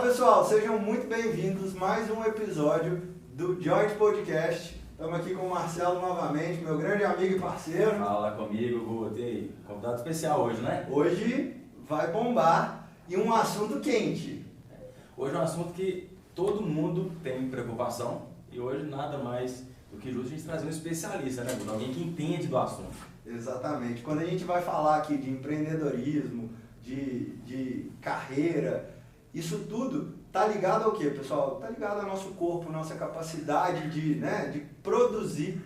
pessoal, sejam muito bem-vindos a mais um episódio do George Podcast. Estamos aqui com o Marcelo novamente, meu grande amigo e parceiro. Fala comigo, Gu. Tem convidado especial hoje, né? Hoje vai bombar e um assunto quente. Hoje é um assunto que todo mundo tem preocupação e hoje nada mais do que justo a gente trazer um especialista, né, Gu? Alguém que entende do assunto. Exatamente. Quando a gente vai falar aqui de empreendedorismo, de carreira, isso tudo tá ligado ao quê, pessoal? Tá ligado ao nosso corpo, nossa capacidade de produzir.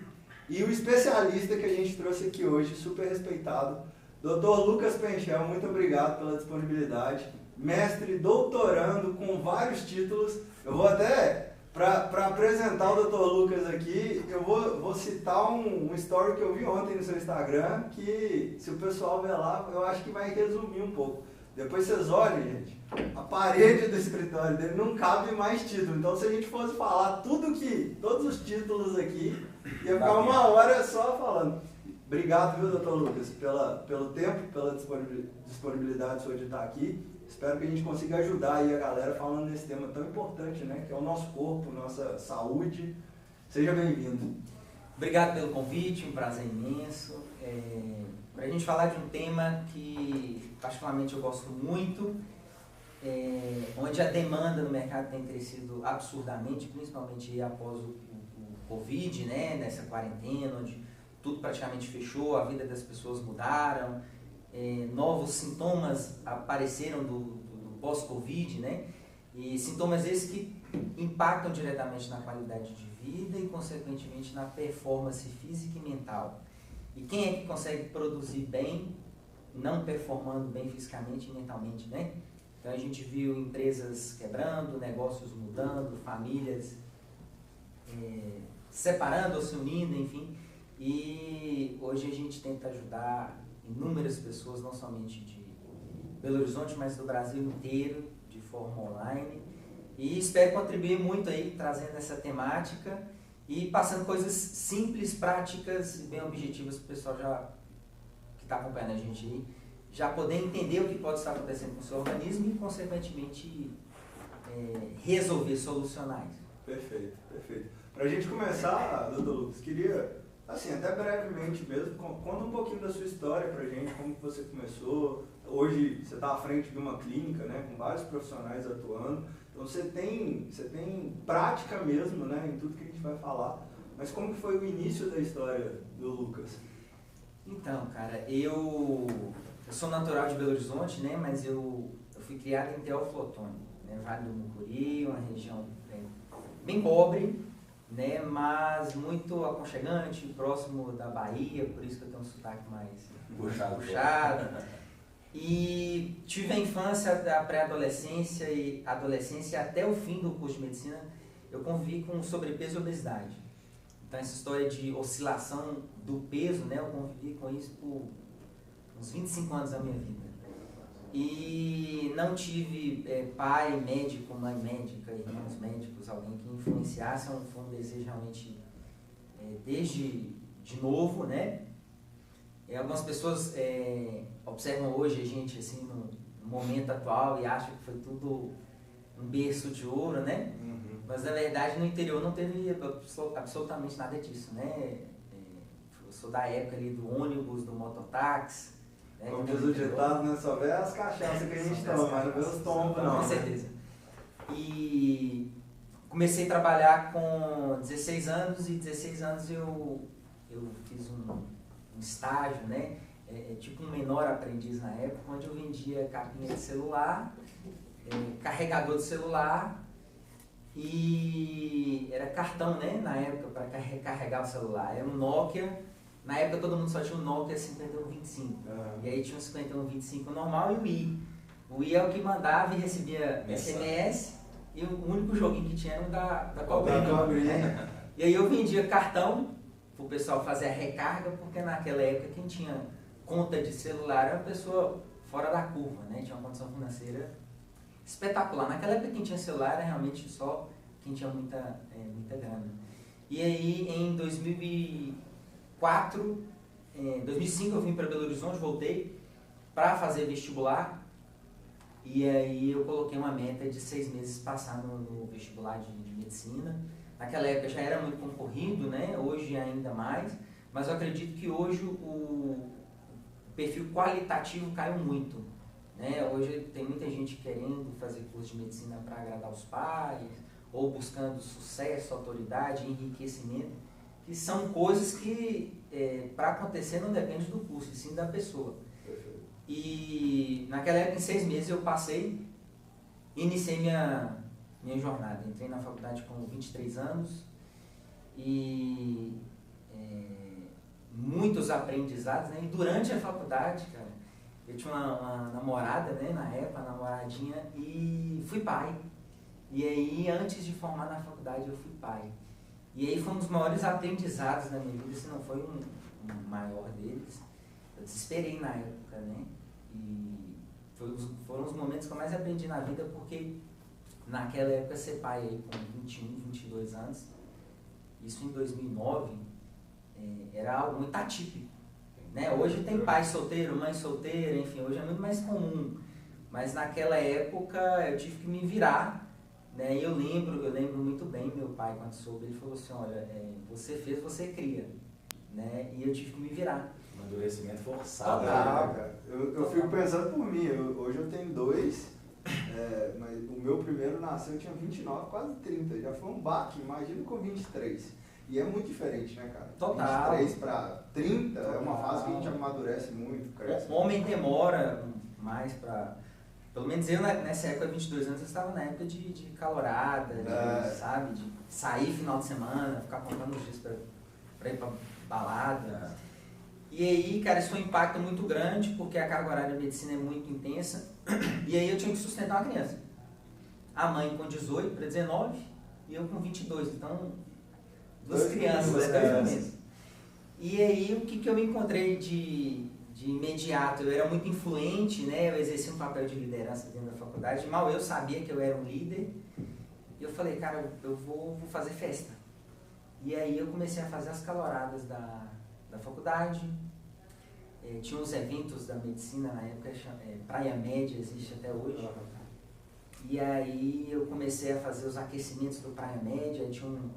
E o especialista que a gente trouxe aqui hoje, super respeitado, Dr. Lucas Penchel, muito obrigado pela disponibilidade. Mestre, doutorando, com vários títulos. Eu vou até, para apresentar o Dr. Lucas aqui, eu vou citar um story que eu vi ontem no seu Instagram, que se o pessoal ver lá, eu acho que vai resumir um pouco. Depois vocês olhem, gente, a parede do escritório dele não cabe mais título. Então, se a gente fosse falar todos os títulos aqui, ia ficar uma hora só falando. Obrigado, viu, Dr. Lucas, pelo tempo, pela disponibilidade sua de estar aqui. Espero que a gente consiga ajudar aí a galera falando nesse tema tão importante, né? Que é o nosso corpo, nossa saúde. Seja bem-vindo. Obrigado pelo convite, um prazer imenso. Para a gente falar de um tema que particularmente eu gosto muito, onde a demanda no mercado tem crescido absurdamente, principalmente após o Covid, né? Nessa quarentena, onde tudo praticamente fechou, a vida das pessoas mudaram, novos sintomas apareceram do pós-Covid, né? E sintomas esses que impactam diretamente na qualidade de vida e, consequentemente, na performance física e mental. E quem é que consegue produzir bem, não performando bem fisicamente e mentalmente, né? Então a gente viu empresas quebrando, negócios mudando, famílias separando ou se unindo, enfim. E hoje a gente tenta ajudar inúmeras pessoas, não somente de Belo Horizonte, mas do Brasil inteiro, de forma online. E espero contribuir muito aí, trazendo essa temática e passando coisas simples, práticas e bem objetivas para o pessoal que está acompanhando a gente aí, já poder entender o que pode estar acontecendo com o seu organismo e, consequentemente, resolver, solucionar isso. Perfeito, perfeito. Para a gente começar, doutor Lucas, queria, assim, até brevemente mesmo, conta um pouquinho da sua história pra gente, como que você começou. Hoje você está à frente de uma clínica, né, com vários profissionais atuando, então você tem prática mesmo, né, em tudo que a gente vai falar. Mas como que foi o início da história do Lucas? Então, cara, eu sou natural de Belo Horizonte, né, mas eu fui criado em Teófilo Otoni, né, Vale do Mucuri, uma região bem pobre, né, mas muito aconchegante, próximo da Bahia, por isso que eu tenho um sotaque mais puxado. E tive a infância, a pré-adolescência e adolescência até o fim do curso de medicina, eu convivi com sobrepeso e obesidade. Então essa história de oscilação do peso, né, eu convivi com isso por uns 25 anos da minha vida. E não tive pai médico, mãe médica, irmãos médicos, alguém que influenciasse, foi um desejo realmente desde de novo, né? Algumas pessoas observam hoje a gente assim no momento atual e acham que foi tudo um berço de ouro, né? Uhum. Mas na verdade no interior não teve absolutamente nada disso, né? Eu sou da época ali do ônibus, do mototáxi. Como diz o ditado, né? Só vê as cachaças que a gente toma, mas não vê os tombos, não. Com certeza. E comecei a trabalhar com 16 anos e 16 anos eu fiz um estágio, né? Tipo um menor aprendiz na época, onde eu vendia capinha de celular, carregador de celular e era cartão, né? Na época, para recarregar o celular. Era um Nokia. Na época todo mundo só tinha um Nokia 5125. E aí tinha um 5125 normal e o i. O i é o que mandava e recebia SMS e o único joguinho que tinha era o da cobrinha. E aí eu vendia cartão pro pessoal fazer a recarga, porque naquela época quem tinha conta de celular era uma pessoa fora da curva, né? Tinha uma condição financeira espetacular. Naquela época quem tinha celular era realmente só quem tinha muita grana. E aí em 2005 eu vim para Belo Horizonte, voltei para fazer vestibular E aí eu coloquei uma meta de 6 meses passar no vestibular de medicina. Naquela época já era muito concorrido, né? Hoje ainda mais, mas eu acredito que hoje o perfil qualitativo caiu muito, né? Hoje tem muita gente querendo fazer curso de medicina para agradar os pais, ou buscando sucesso, autoridade, enriquecimento, que são coisas que para acontecer não depende do curso, e sim da pessoa. Perfeito. E naquela época, em 6 meses, eu passei, iniciei minha jornada. Entrei na faculdade com 23 anos e muitos aprendizados, né? E durante a faculdade, cara, eu tinha uma namorada, né, na época, uma namoradinha, e fui pai. E aí, antes de formar na faculdade, eu fui pai. E aí foi um dos maiores aprendizados da minha vida, se não foi um maior deles. Eu desesperei na época, né? E foram os momentos que eu mais aprendi na vida, porque naquela época ser pai aí com 21, 22 anos, isso em 2009, era algo muito atípico, né? Hoje tem pai solteiro, mãe solteira, enfim, hoje é muito mais comum. Mas naquela época eu tive que me virar, né? E eu lembro muito bem meu pai quando soube, ele falou assim, olha, você fez, você cria, né? E eu tive que me virar. Um amadurecimento forçado. Cara. Eu fico pensando por mim, hoje eu tenho 2, mas o meu primeiro nasceu, eu tinha 29, quase 30, já foi um baque, imagina com 23. E é muito diferente, né, cara? Total. 23 para 30 Total. é uma fase que a gente amadurece muito, cresce. O homem demora mais para... Pelo menos eu, nessa época, 22 anos, eu estava na época de calorada, sabe? De sair final de semana, ficar contando os dias para ir para balada. E aí, cara, isso foi um impacto muito grande, porque a carga horária da medicina é muito intensa. E aí eu tinha que sustentar uma criança. A mãe com 18 para 19 e eu com 22. Então, duas crianças, 2 momentos. E aí, o que eu me encontrei de imediato? Eu era muito influente, né? Eu exercia um papel de liderança dentro da faculdade. Mal eu sabia que eu era um líder. E eu falei, cara, eu vou fazer festa. E aí eu comecei a fazer as caloradas da faculdade. Tinha uns eventos da medicina na época, Praia Média, existe até hoje. E aí eu comecei a fazer os aquecimentos do Praia Média, tinha um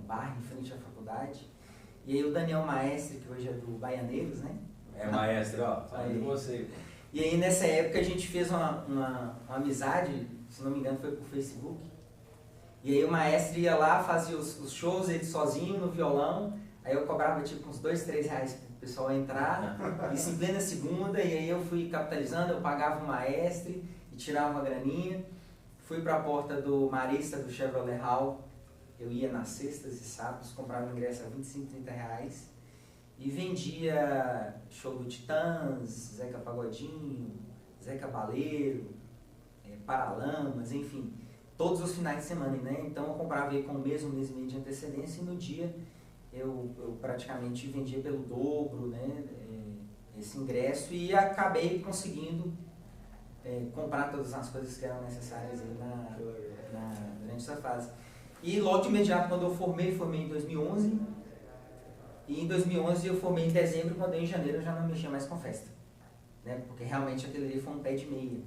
bar em frente à faculdade. E aí o Daniel Maestre, que hoje é do Baianeiros, né? Maestro, ó, falando de você. E aí nessa época a gente fez uma amizade, se não me engano foi por Facebook. E aí o Maestre ia lá, fazia os shows, ele sozinho no violão. Aí eu cobrava tipo uns 2, 3 reais pro pessoal entrar, isso em plena segunda, e aí eu fui capitalizando, eu pagava o Maestre e tirava uma graninha. Fui para a porta do Marista, do Chevrolet Hall, eu ia nas sextas e sábados, comprava ingresso a 25, 30 reais e vendia show do Titãs, Zeca Pagodinho, Zé Cabaleiro, Paralamas, enfim, todos os finais de semana, né? Então eu comprava aí com um mês e meio de antecedência e no dia eu praticamente vendia pelo dobro, né, esse ingresso e acabei conseguindo comprar todas as coisas que eram necessárias aí durante essa fase. E logo de imediato, quando eu formei em 2011, e em 2011 eu formei em dezembro, quando em janeiro eu já não mexia mais com festa, né, porque realmente aquele ali foi um pé de meia.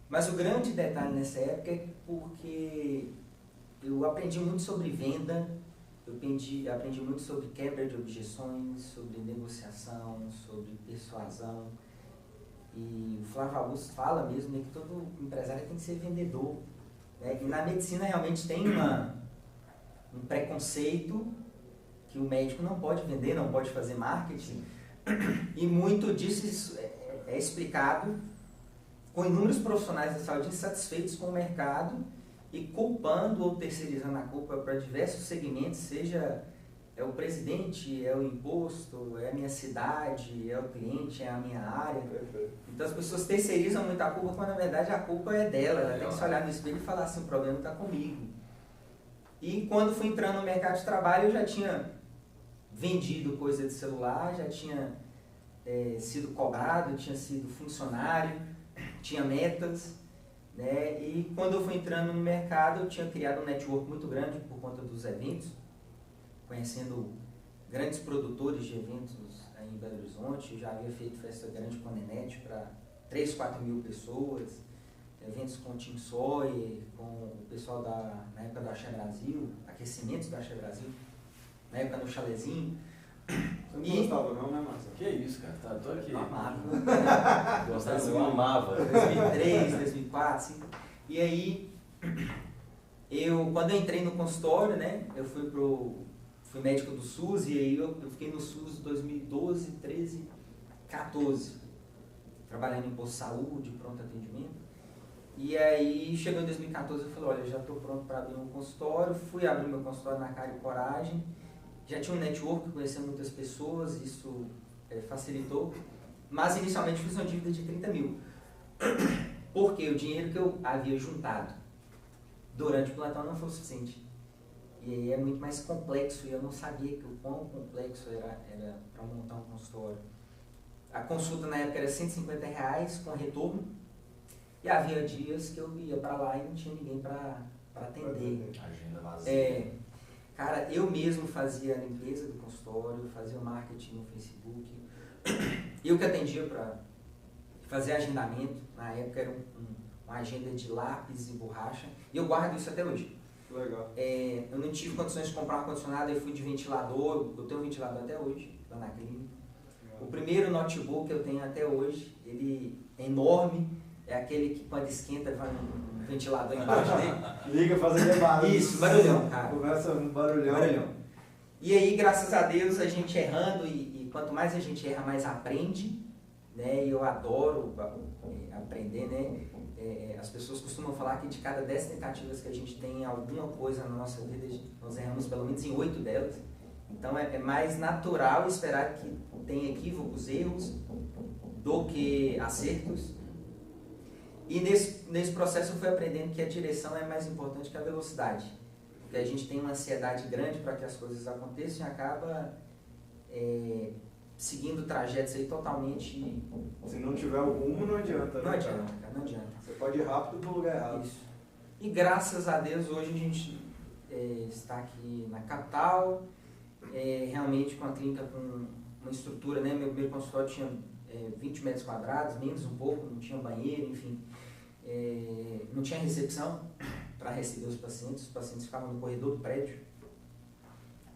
Mas o grande detalhe nessa época é porque eu aprendi muito sobre venda, eu aprendi muito sobre quebra de objeções, sobre negociação, sobre persuasão. E o Flávio Augusto fala mesmo, né, que todo empresário tem que ser vendedor, né? E na medicina realmente tem um preconceito que o médico não pode vender, não pode fazer marketing. E muito disso é explicado com inúmeros profissionais da saúde insatisfeitos com o mercado e culpando ou terceirizando a culpa para diversos segmentos, seja o presidente, é o imposto, é a minha cidade, é o cliente, é a minha área. Então as pessoas terceirizam muito a culpa, quando na verdade a culpa é dela, ela tem que se olhar no espelho e falar assim, o problema está comigo. E quando fui entrando no mercado de trabalho, eu já tinha vendido coisa de celular, já tinha sido cobrado, tinha sido funcionário, tinha metas, né? E quando eu fui entrando no mercado, eu tinha criado um network muito grande por conta dos eventos, conhecendo grandes produtores de eventos aí em Belo Horizonte. Eu já havia feito festa grande com a Nenete para 3, 4 mil pessoas, eventos com o Tim Sawyer, com o pessoal na época do Axé Brasil, aquecimentos do Axé Brasil, na época no Chalezinho. Você não gostava não, né, Marcelo? Que isso, cara, tô aqui. Eu amava. Gostava, eu amava. 2003, 2004, assim. E aí, quando eu entrei no consultório, né, eu fui médico do SUS, e aí eu fiquei no SUS 2012, 13, 14, trabalhando em posto de saúde, pronto atendimento. E aí, chegou em 2014, eu falei, olha, já estou pronto para abrir um consultório. Fui abrir meu consultório na cara e coragem. Já tinha um network, conhecia muitas pessoas, isso facilitou. Mas, inicialmente, fiz uma dívida de 30 mil. Porque o dinheiro que eu havia juntado durante o plantão não foi o suficiente. E aí é muito mais complexo, e eu não sabia o quão complexo era para montar um consultório. A consulta na época era R$150 com retorno, e havia dias que eu ia para lá e não tinha ninguém para atender. Agenda vazia. Cara, eu mesmo fazia a limpeza do consultório, fazia o marketing no Facebook, eu que atendia para fazer agendamento. Na época era uma agenda de lápis e borracha, e eu guardo isso até hoje. Legal. Eu não tive condições de comprar um ar-condicionado, eu fui de ventilador, eu tenho um ventilador até hoje, lá na clínica. O primeiro notebook que eu tenho até hoje, ele é enorme, é aquele que quando esquenta vai um ventilador embaixo dele. Liga, faz aquele barulho. Isso, barulhão, cara. Começa um barulhão. Barulhão. E aí, graças a Deus, a gente errando, e quanto mais a gente erra, mais aprende, né? E eu adoro aprender, né? As pessoas costumam falar que de cada 10 tentativas que a gente tem alguma coisa na nossa vida, nós erramos pelo menos em 8 delas. Então é mais natural esperar que tenha equívocos, erros, do que acertos. E nesse processo eu fui aprendendo que a direção é mais importante que a velocidade. Porque a gente tem uma ansiedade grande para que as coisas aconteçam e acaba seguindo trajetos aí totalmente... Se não tiver o rumo, não adianta. Não adianta, cara, não adianta. Você pode ir rápido para o lugar errado. Isso. E graças a Deus hoje a gente está aqui na capital, realmente com a clínica com uma estrutura, né? Meu primeiro consultório tinha 20 metros quadrados, menos um pouco, não tinha banheiro, enfim. Não tinha recepção para receber os pacientes ficavam no corredor do prédio.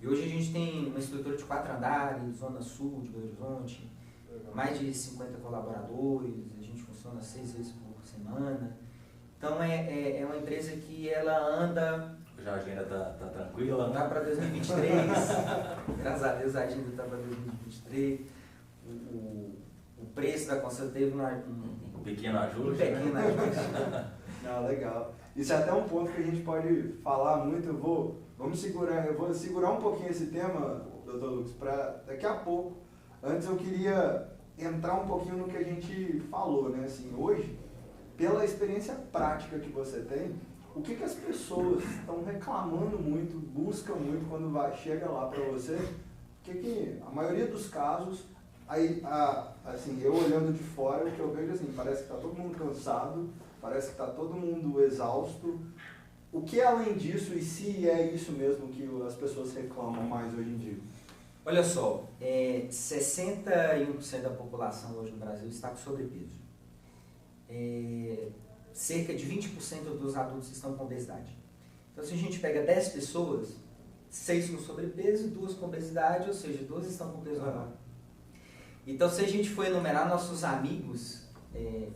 E hoje a gente tem uma estrutura de 4 andares, zona sul de Belo Horizonte, mais de 50 colaboradores, a gente funciona 6 vezes por semana. Então é uma empresa que ela anda... Já a agenda tá tranquila, né? Tá para 2023, graças a Deus a agenda está para 2023. O preço da consulta teve um pequeno ajuste. pequeno ajuste. Não, legal. Isso é até um ponto que a gente pode falar muito. Eu vou segurar um pouquinho esse tema, Dr. Lucas, para daqui a pouco. Antes eu queria entrar um pouquinho no que a gente falou, né? Assim, hoje, pela experiência prática que você tem, o que as pessoas estão reclamando muito, buscam muito quando chega lá para você? Que a maioria dos casos, assim, eu olhando de fora, o que eu vejo assim, parece que está todo mundo cansado, parece que está todo mundo exausto. O que além disso, e se é isso mesmo que as pessoas reclamam mais hoje em dia? Olha só, 61% da população hoje no Brasil está com sobrepeso. Cerca de 20% dos adultos estão com obesidade. Então, se a gente pega 10 pessoas, 6 com sobrepeso e 2 com obesidade, ou seja, 2 estão com peso normal. Então, se a gente for enumerar nossos amigos,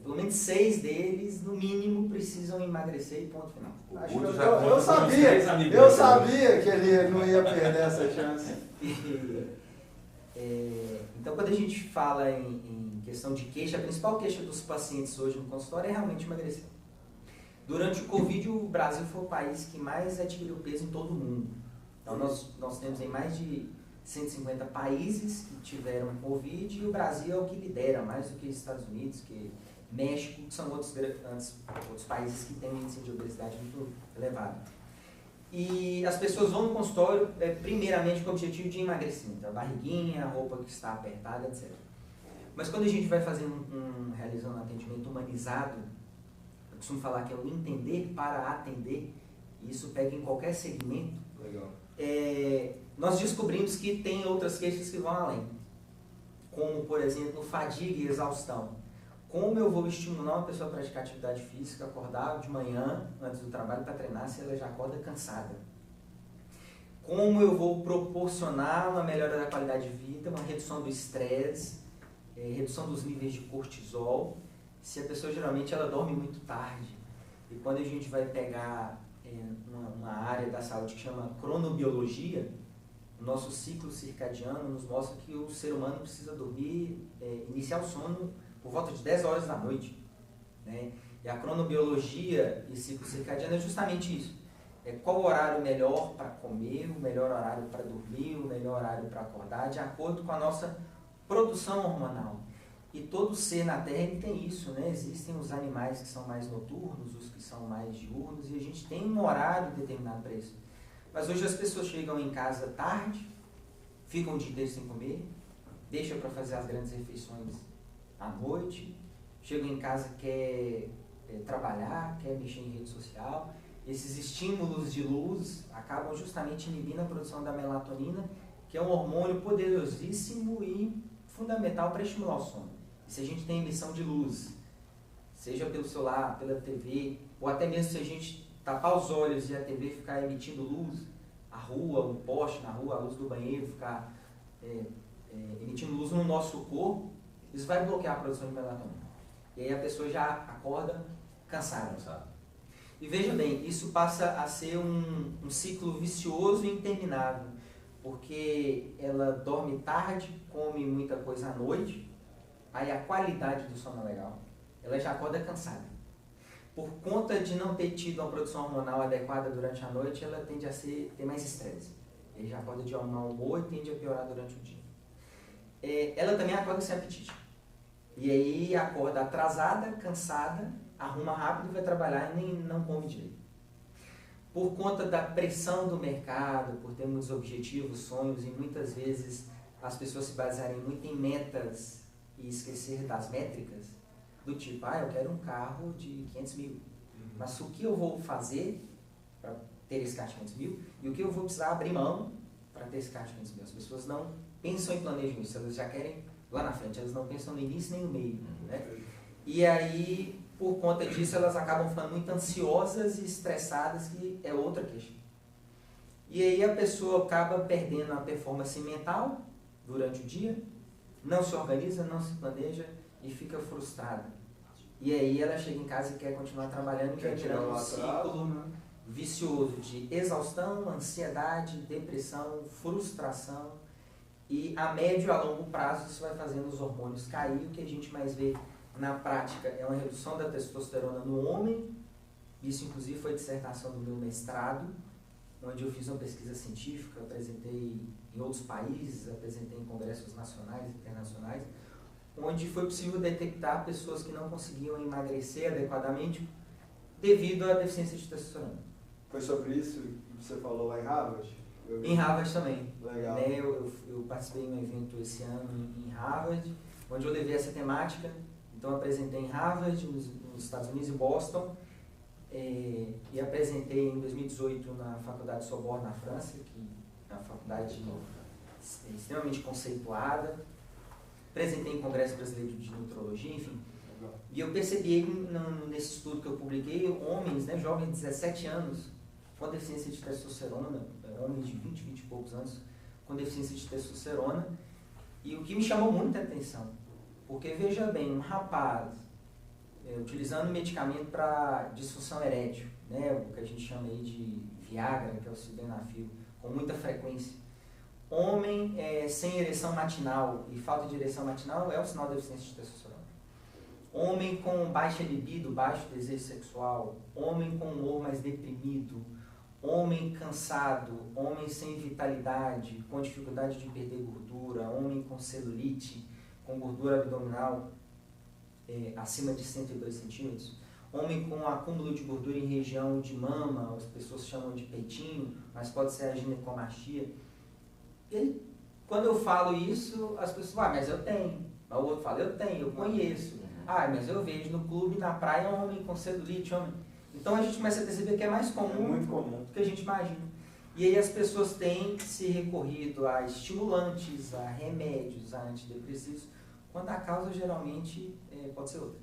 pelo menos 6 deles, no mínimo, precisam emagrecer e ponto final. Eu sabia que ele não ia perder essa chance. Então, quando a gente fala em questão de queixa, a principal queixa dos pacientes hoje no consultório é realmente emagrecer. Durante o Covid, o Brasil foi o país que mais adquiriu peso em todo o mundo. Então, nós temos em mais de 150 países que tiveram Covid, e o Brasil é o que lidera, mais do que os Estados Unidos, que México, que são outros países que têm um índice de obesidade muito elevado. E as pessoas vão no consultório, primeiramente com o objetivo de emagrecimento, a barriguinha, a roupa que está apertada, etc. Mas quando a gente vai realizando um atendimento humanizado, eu costumo falar que é o entender para atender, e isso pega em qualquer segmento. Legal. Nós descobrimos que tem outras queixas que vão além, como, por exemplo, fadiga e exaustão, Como eu vou estimular uma pessoa a praticar atividade física, acordar de manhã, antes do trabalho, para treinar, se ela já acorda cansada? Como eu vou proporcionar uma melhora da qualidade de vida, uma redução do estresse, redução dos níveis de cortisol, se a pessoa geralmente ela dorme muito tarde. E quando a gente vai pegar uma área da saúde que chama cronobiologia, o nosso ciclo circadiano nos mostra que o ser humano precisa dormir, iniciar o sono por volta de 10 horas da noite, né? E a cronobiologia e ciclo circadiano é justamente isso. Qual o horário melhor para comer, o melhor horário para dormir, o melhor horário para acordar, de acordo com a nossa produção hormonal. E todo ser na Terra ele tem isso, né? Existem os animais que são mais noturnos, os que são mais diurnos, e a gente tem um horário determinado para isso. Mas hoje as pessoas chegam em casa tarde, ficam o dia inteiro sem comer, deixam para fazer as grandes refeições à noite, chegam em casa, quer trabalhar, quer mexer em rede social. Esses estímulos de luz acabam justamente inibindo a produção da melatonina, que é um hormônio poderosíssimo e fundamental para estimular o sono. E se a gente tem emissão de luz, seja pelo celular, pela TV, ou até mesmo se a gente tapar os olhos e a TV ficar emitindo luz, a rua, um poste na rua, a luz do banheiro ficar emitindo luz no nosso corpo, isso vai bloquear a produção de melatonina. E aí a pessoa já acorda cansada. E veja bem, isso passa a ser um ciclo vicioso e interminável, porque ela dorme tarde, come muita coisa à noite, aí a qualidade do sono é legal, ela já acorda cansada. Por conta de não ter tido uma produção hormonal adequada durante a noite, ela tende a ter mais estresse. Ele já acorda de mau humor e tende a piorar durante o dia. Ela também acorda sem apetite. E aí acorda atrasada, cansada, arruma rápido, vai trabalhar e nem não come direito. Por conta da pressão do mercado, por ter muitos objetivos, sonhos, e muitas vezes as pessoas se basearem muito em metas e esquecer das métricas, do tipo, eu quero um carro de 500 mil, mas o que eu vou fazer para ter esse carro de 500 mil e o que eu vou precisar abrir mão para ter esse carro de 500 mil? As pessoas não pensam em planejamento isso, elas já querem lá na frente, elas não pensam no início nem no meio, né? E aí, por conta disso, elas acabam ficando muito ansiosas e estressadas, que é outra queixa. E aí a pessoa acaba perdendo a performance mental durante o dia, não se organiza, não se planeja e fica frustrada. E aí ela chega em casa e quer continuar trabalhando, e vai virando um ciclo vicioso de exaustão, ansiedade, depressão, frustração. E a médio e a longo prazo isso vai fazendo os hormônios cair. O que a gente mais vê na prática é uma redução da testosterona no homem. Isso inclusive foi dissertação do meu mestrado, onde eu fiz uma pesquisa científica, apresentei em outros países, apresentei em congressos nacionais e internacionais, onde foi possível detectar pessoas que não conseguiam emagrecer adequadamente devido à deficiência de testosterona. Foi sobre isso que você falou lá em Harvard? Em Harvard também. Legal. Eu participei de um evento esse ano em Harvard, onde eu levei essa temática. Então eu apresentei em Harvard, nos Estados Unidos, em Boston, e apresentei em 2018 na Faculdade Sorbonne, na França, que é uma faculdade extremamente conceituada. Apresentei em Congresso Brasileiro de Nutrologia, enfim. E eu percebi nesse estudo que eu publiquei, homens, né, jovens de 17 anos, com deficiência de testosterona, homens de 20 e poucos anos, com deficiência de testosterona. E o que me chamou muita atenção, porque veja bem, um rapaz utilizando medicamento para disfunção erétil, né, o que a gente chama aí de Viagra, que é o sildenafil, com muita frequência. Homem sem ereção matinal e falta de ereção matinal é um sinal de deficiência de testosterona. Homem com baixa libido, baixo desejo sexual, homem com humor mais deprimido, homem cansado, homem sem vitalidade, com dificuldade de perder gordura, homem com celulite, com gordura abdominal acima de 102 centímetros, homem com acúmulo de gordura em região de mama, as pessoas chamam de peitinho, mas pode ser a ginecomastia. E quando eu falo isso, as pessoas falam, mas eu tenho. O outro fala, eu tenho, eu conheço. Mas eu vejo no clube, na praia, um homem com celulite, homem. Então a gente começa a perceber que é mais comum, muito comum do que a gente imagina. E aí as pessoas têm se recorrido a estimulantes, a remédios, a antidepressivos, quando a causa geralmente pode ser outra.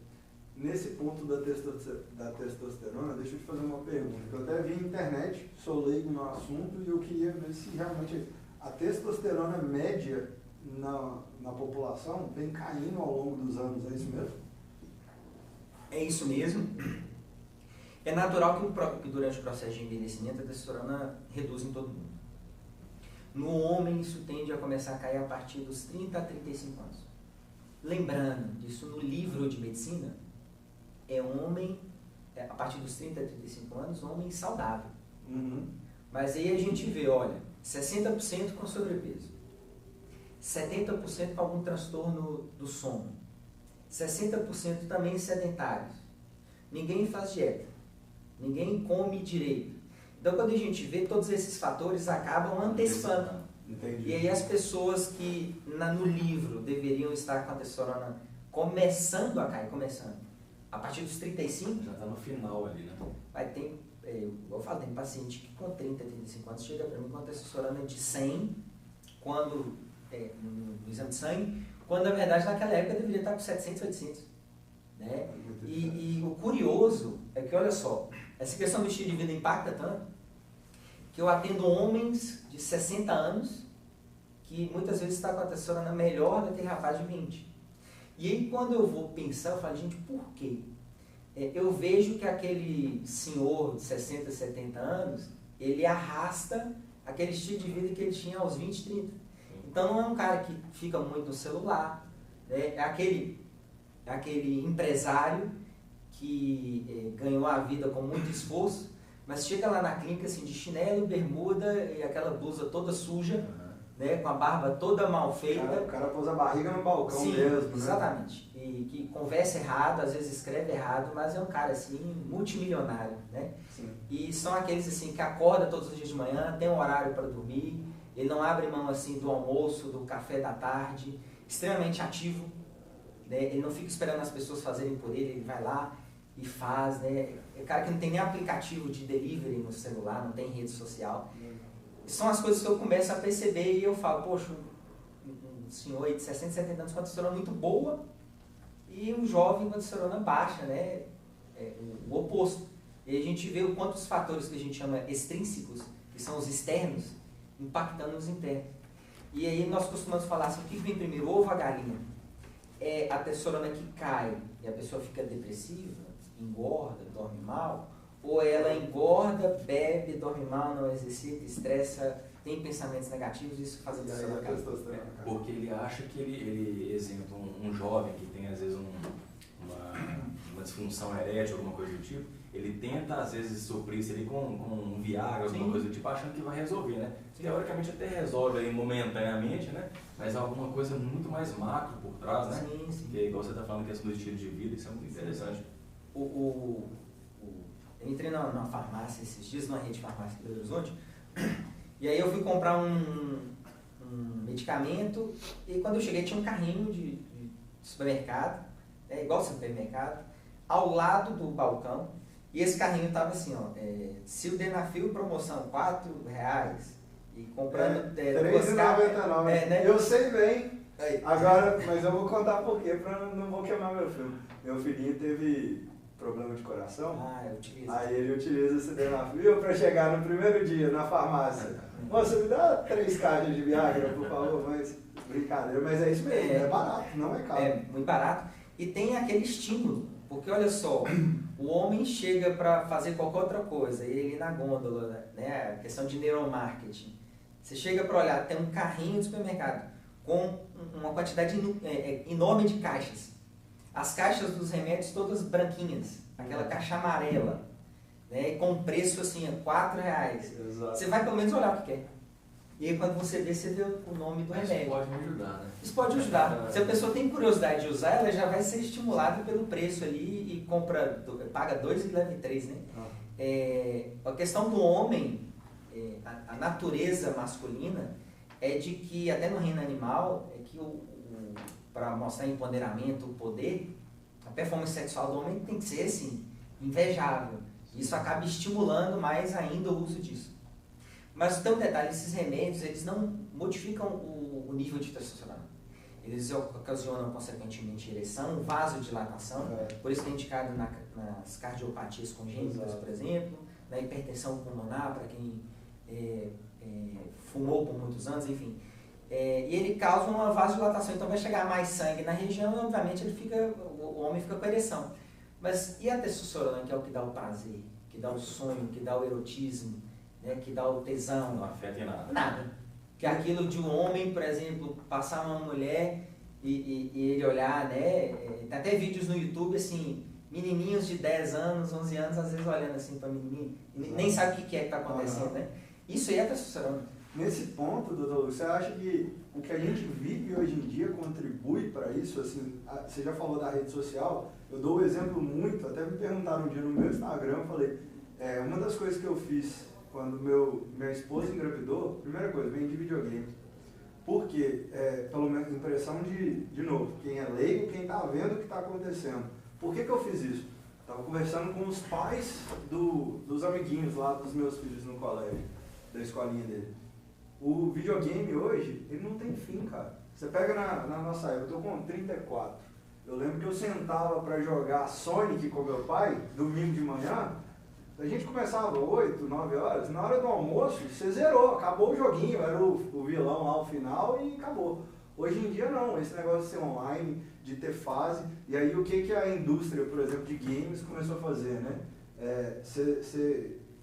nesse ponto da testosterona, deixa eu te fazer uma pergunta. Eu até vi na internet, sou leigo no assunto, e eu queria ver se realmente a testosterona média na população vem caindo ao longo dos anos, é isso mesmo? É isso mesmo. É natural que durante o processo de envelhecimento a testosterona reduz em todo mundo. No homem, isso tende a começar a cair a partir dos 30 a 35 anos. Lembrando, isso no livro de medicina, a partir dos 30 a 35 anos, homem saudável. Uhum. Mas aí a gente vê, olha, 60% com sobrepeso, 70% com algum transtorno do sono, 60% também sedentários. Ninguém faz dieta, ninguém come direito. Então, quando a gente vê, todos esses fatores acabam antecipando. Entendi. E aí as pessoas que no livro deveriam estar com a testosterona começando a cair, a partir dos 35... Já está no final ali, né? Eu falo, tem paciente que com 30, 35 anos chega para mim com a testosterona de 100, no exame de sangue, quando na verdade naquela época deveria estar com 700, 800. Né? E o curioso é que, olha só, essa questão do estilo de vida impacta tanto que eu atendo homens de 60 anos que muitas vezes está com a testosterona melhor do que rapaz de 20. E aí quando eu vou pensar, eu falo, gente, por quê? Eu vejo que aquele senhor de 60, 70 anos, ele arrasta aquele estilo de vida que ele tinha aos 20, 30. Então não é um cara que fica muito no celular, né? É aquele empresário que ganhou a vida com muito esforço, mas chega lá na clínica assim, de chinelo, bermuda e aquela blusa toda suja, né? Com a barba toda mal feita. O cara pôs a barriga no balcão. Sim, mesmo, né? Exatamente. E que conversa errado, às vezes escreve errado, mas é um cara assim, multimilionário, né? Sim. E são aqueles assim que acorda todos os dias de manhã, tem um horário para dormir, ele não abre mão assim do almoço, do café da tarde, extremamente ativo, né? Ele não fica esperando as pessoas fazerem por ele vai lá e faz, né? É um cara que não tem nem aplicativo de delivery no celular, não tem rede social. São as coisas que eu começo a perceber e eu falo, poxa, um senhor aí de 60, 70 anos com a testosterona muito boa e um jovem com a testosterona baixa, né? O oposto. E a gente vê o quanto os fatores que a gente chama extrínsecos, que são os externos, impactando os internos. E aí nós costumamos falar assim, o que vem primeiro, ovo ou a galinha? É a testosterona que cai e a pessoa fica depressiva, engorda, dorme mal, ou ela engorda, bebe, dorme mal, não exercita, estressa, tem pensamentos negativos, isso faz a testosterona cair. Porque ele acha que exemplo, um jovem que tem às vezes uma disfunção erétil, alguma coisa do tipo, ele tenta às vezes suprir isso ali com um Viagra, alguma coisa do tipo, achando que vai resolver, né? Sim. Teoricamente até resolve aí momentaneamente, né? Mas alguma coisa muito mais macro por trás, né? Sim. Que é igual você está falando, que é do estilo de vida, isso é muito interessante. Eu entrei numa farmácia esses dias, numa rede de farmácia de Belo Horizonte, e aí eu fui comprar um medicamento, e quando eu cheguei tinha um carrinho de supermercado, igual supermercado, ao lado do balcão, e esse carrinho estava assim, ó, Sildenafil promoção, R$4, e comprando R$3,99. né? Eu sei bem, agora, mas eu vou contar por quê, não vou queimar meu filho. Meu filhinho teve problema de coração, aí ele utiliza esse Sildenafil para chegar no primeiro dia na farmácia. Moça, me dá 3 caixas de Viagra, por favor, mas brincadeira, mas é isso mesmo, é barato, não é caro. É muito barato, e tem aquele estímulo, porque olha só, o homem chega para fazer qualquer outra coisa, ele na gôndola, né, a questão de neuromarketing, você chega para olhar, tem um carrinho de supermercado com uma quantidade enorme de caixas, as caixas dos remédios todas branquinhas, aquela caixa amarela, né, com preço assim, R$4. Exato. Você vai pelo menos olhar o que quer. E aí quando você vê o nome do remédio. Isso pode me ajudar, né? Isso pode ajudar. Se a pessoa tem curiosidade de usar, ela já vai ser estimulada pelo preço ali e paga 2 e leva 3, né? A questão do homem, a natureza masculina, é de que, até no reino animal, é que para mostrar empoderamento, o poder, a performance sexual do homem tem que ser assim, invejável. Isso acaba estimulando mais ainda o uso disso. Mas tem um detalhe, esses remédios, eles não modificam o nível de testosterona. eles ocasionam consequentemente ereção, vasodilatação, por isso que é indicado nas cardiopatias congênitas, por exemplo, na hipertensão pulmonar, para quem fumou por muitos anos, enfim. E ele causa uma vasodilatação, então vai chegar mais sangue na região e obviamente o homem fica com ereção. Mas e a testosterona, que é o que dá o prazer, que dá o sonho, que dá o erotismo, né, que dá o tesão? Não afeta em nada. Nada. Que é aquilo de um homem, por exemplo, passar uma mulher e ele olhar, né? Tem até vídeos no YouTube, assim, menininhos de 10 anos, 11 anos, às vezes olhando assim para menininha, nem sabe o que é que está acontecendo, né? Isso aí é testosterona. Nesse ponto, doutor, você acha que o que a gente vive hoje em dia contribui para isso? Assim, você já falou da rede social, eu dou um exemplo muito, até me perguntaram um dia no meu Instagram, eu falei, uma das coisas que eu fiz quando minha esposa engravidou, primeira coisa, vendi videogame. Porque, pela minha impressão de novo, quem é leigo, quem está vendo o que está acontecendo. Por que eu fiz isso? Estava conversando com os pais dos amiguinhos lá dos meus filhos no colégio, da escolinha dele. O videogame hoje, ele não tem fim, cara. Você pega na nossa época, eu tô com 34. Eu lembro que eu sentava para jogar Sonic com meu pai, domingo de manhã, a gente começava 8, 9 horas, na hora do almoço, você zerou, acabou o joguinho, era o vilão lá ao final e acabou. Hoje em dia não, esse negócio de ser online, de ter fase, e aí o que a indústria, por exemplo, de games começou a fazer, né?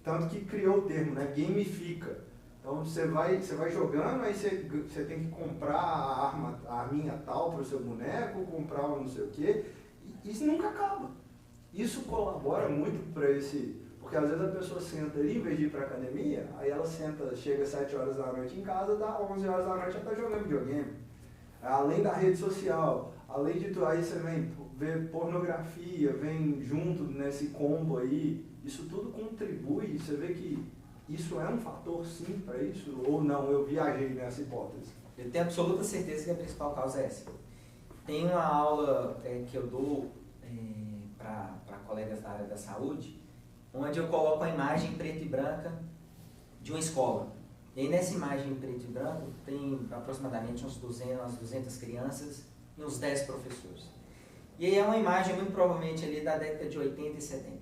Tanto que criou o termo, né? Gamifica. Então você vai jogando, aí você tem que comprar a arminha tal para o seu boneco, comprar não sei o quê, e isso nunca acaba. Isso colabora muito para porque às vezes a pessoa senta ali, em vez de ir para academia, aí ela chega às 7 horas da noite em casa, dá 11 horas da noite, ela está jogando videogame. Além da rede social, além de tudo, aí você vem ver pornografia, vem junto nesse combo aí, isso tudo contribui, você vê que isso é um fator sim para isso? Ou não, eu viajei nessa hipótese? Eu tenho absoluta certeza que a principal causa é essa. Tem uma aula que eu dou para colegas da área da saúde, onde eu coloco a imagem preta e branca de uma escola. E aí nessa imagem preto e branco tem aproximadamente umas 200 crianças e uns 10 professores. E aí é uma imagem muito provavelmente ali da década de 80 e 70.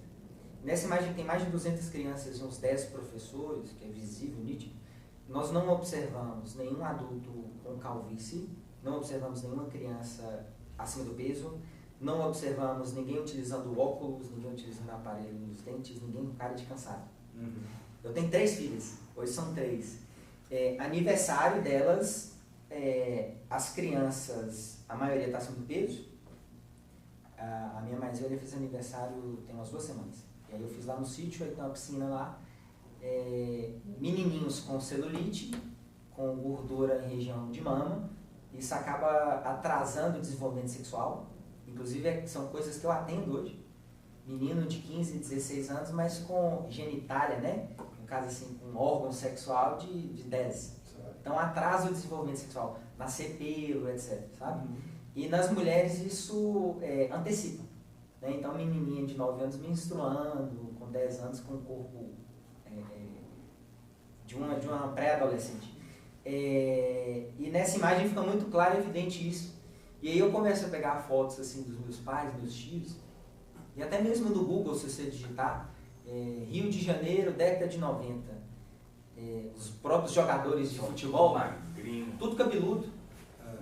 Nessa imagem tem mais de 200 crianças e uns 10 professores, que é visível, nítido. Nós não observamos nenhum adulto com calvície, não observamos nenhuma criança acima do peso, não observamos ninguém utilizando óculos, ninguém utilizando aparelho nos dentes, ninguém com cara de cansado. Eu tenho 3 filhas, hoje são 3. Aniversário delas, as crianças, a maioria está acima do peso. A minha mais velha fez aniversário tem umas 2 semanas. E aí eu fiz lá no sítio, aí tem uma piscina lá, menininhos com celulite, com gordura em região de mama, isso acaba atrasando o desenvolvimento sexual, inclusive são coisas que eu atendo hoje, menino de 15, 16 anos, mas com genitália, né? No caso assim, com órgão sexual de 10. Então atrasa o desenvolvimento sexual, nascer pelo, etc, sabe? E nas mulheres isso antecipa. Né? Então, menininha de 9 anos menstruando, com 10 anos com o corpo de uma pré-adolescente. E nessa imagem fica muito claro e evidente isso. E aí eu começo a pegar fotos assim, dos meus pais, meus tios, e até mesmo no Google, se você digitar, Rio de Janeiro, década de 90, os próprios jogadores de futebol, tudo cabeludo.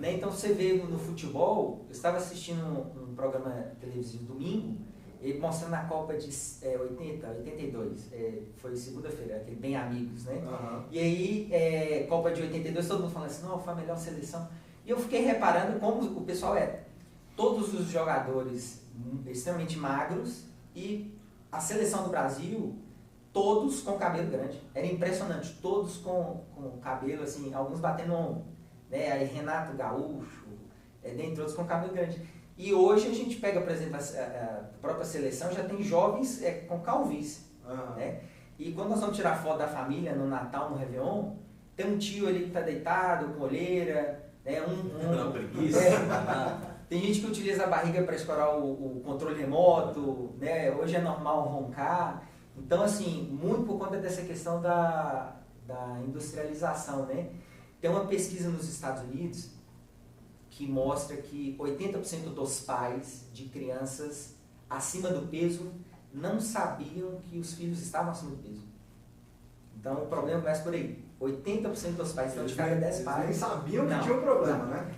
Né? Então você vê no futebol, eu estava assistindo um programa televisivo domingo, ele mostrando a Copa de 82, foi segunda-feira, aquele Bem Amigos, né? E aí, Copa de 82, todo mundo falando assim, não, foi a melhor seleção. E eu fiquei reparando como o pessoal todos os jogadores extremamente magros e a seleção do Brasil, todos com cabelo grande. Era impressionante, todos com cabelo, assim, alguns batendo ombro. Né? Aí Renato Gaúcho, dentre outros com cabelo grande. E hoje a gente pega, por exemplo, a própria seleção, já tem jovens com calvície. Né? E quando nós vamos tirar foto da família no Natal, no Réveillon, tem um tio ali que está deitado, com olheira, né? Não, preguiça. Tem gente que utiliza a barriga para explorar o controle remoto, né? Hoje é normal roncar. Então, assim, muito por conta dessa questão da industrialização, né? Tem uma pesquisa nos Estados Unidos que mostra que 80% dos pais de crianças acima do peso não sabiam que os filhos estavam acima do peso. Então o problema começa por aí. 80% dos pais, então de cada 10 pais... nem sabiam que tinha um problema, não. né?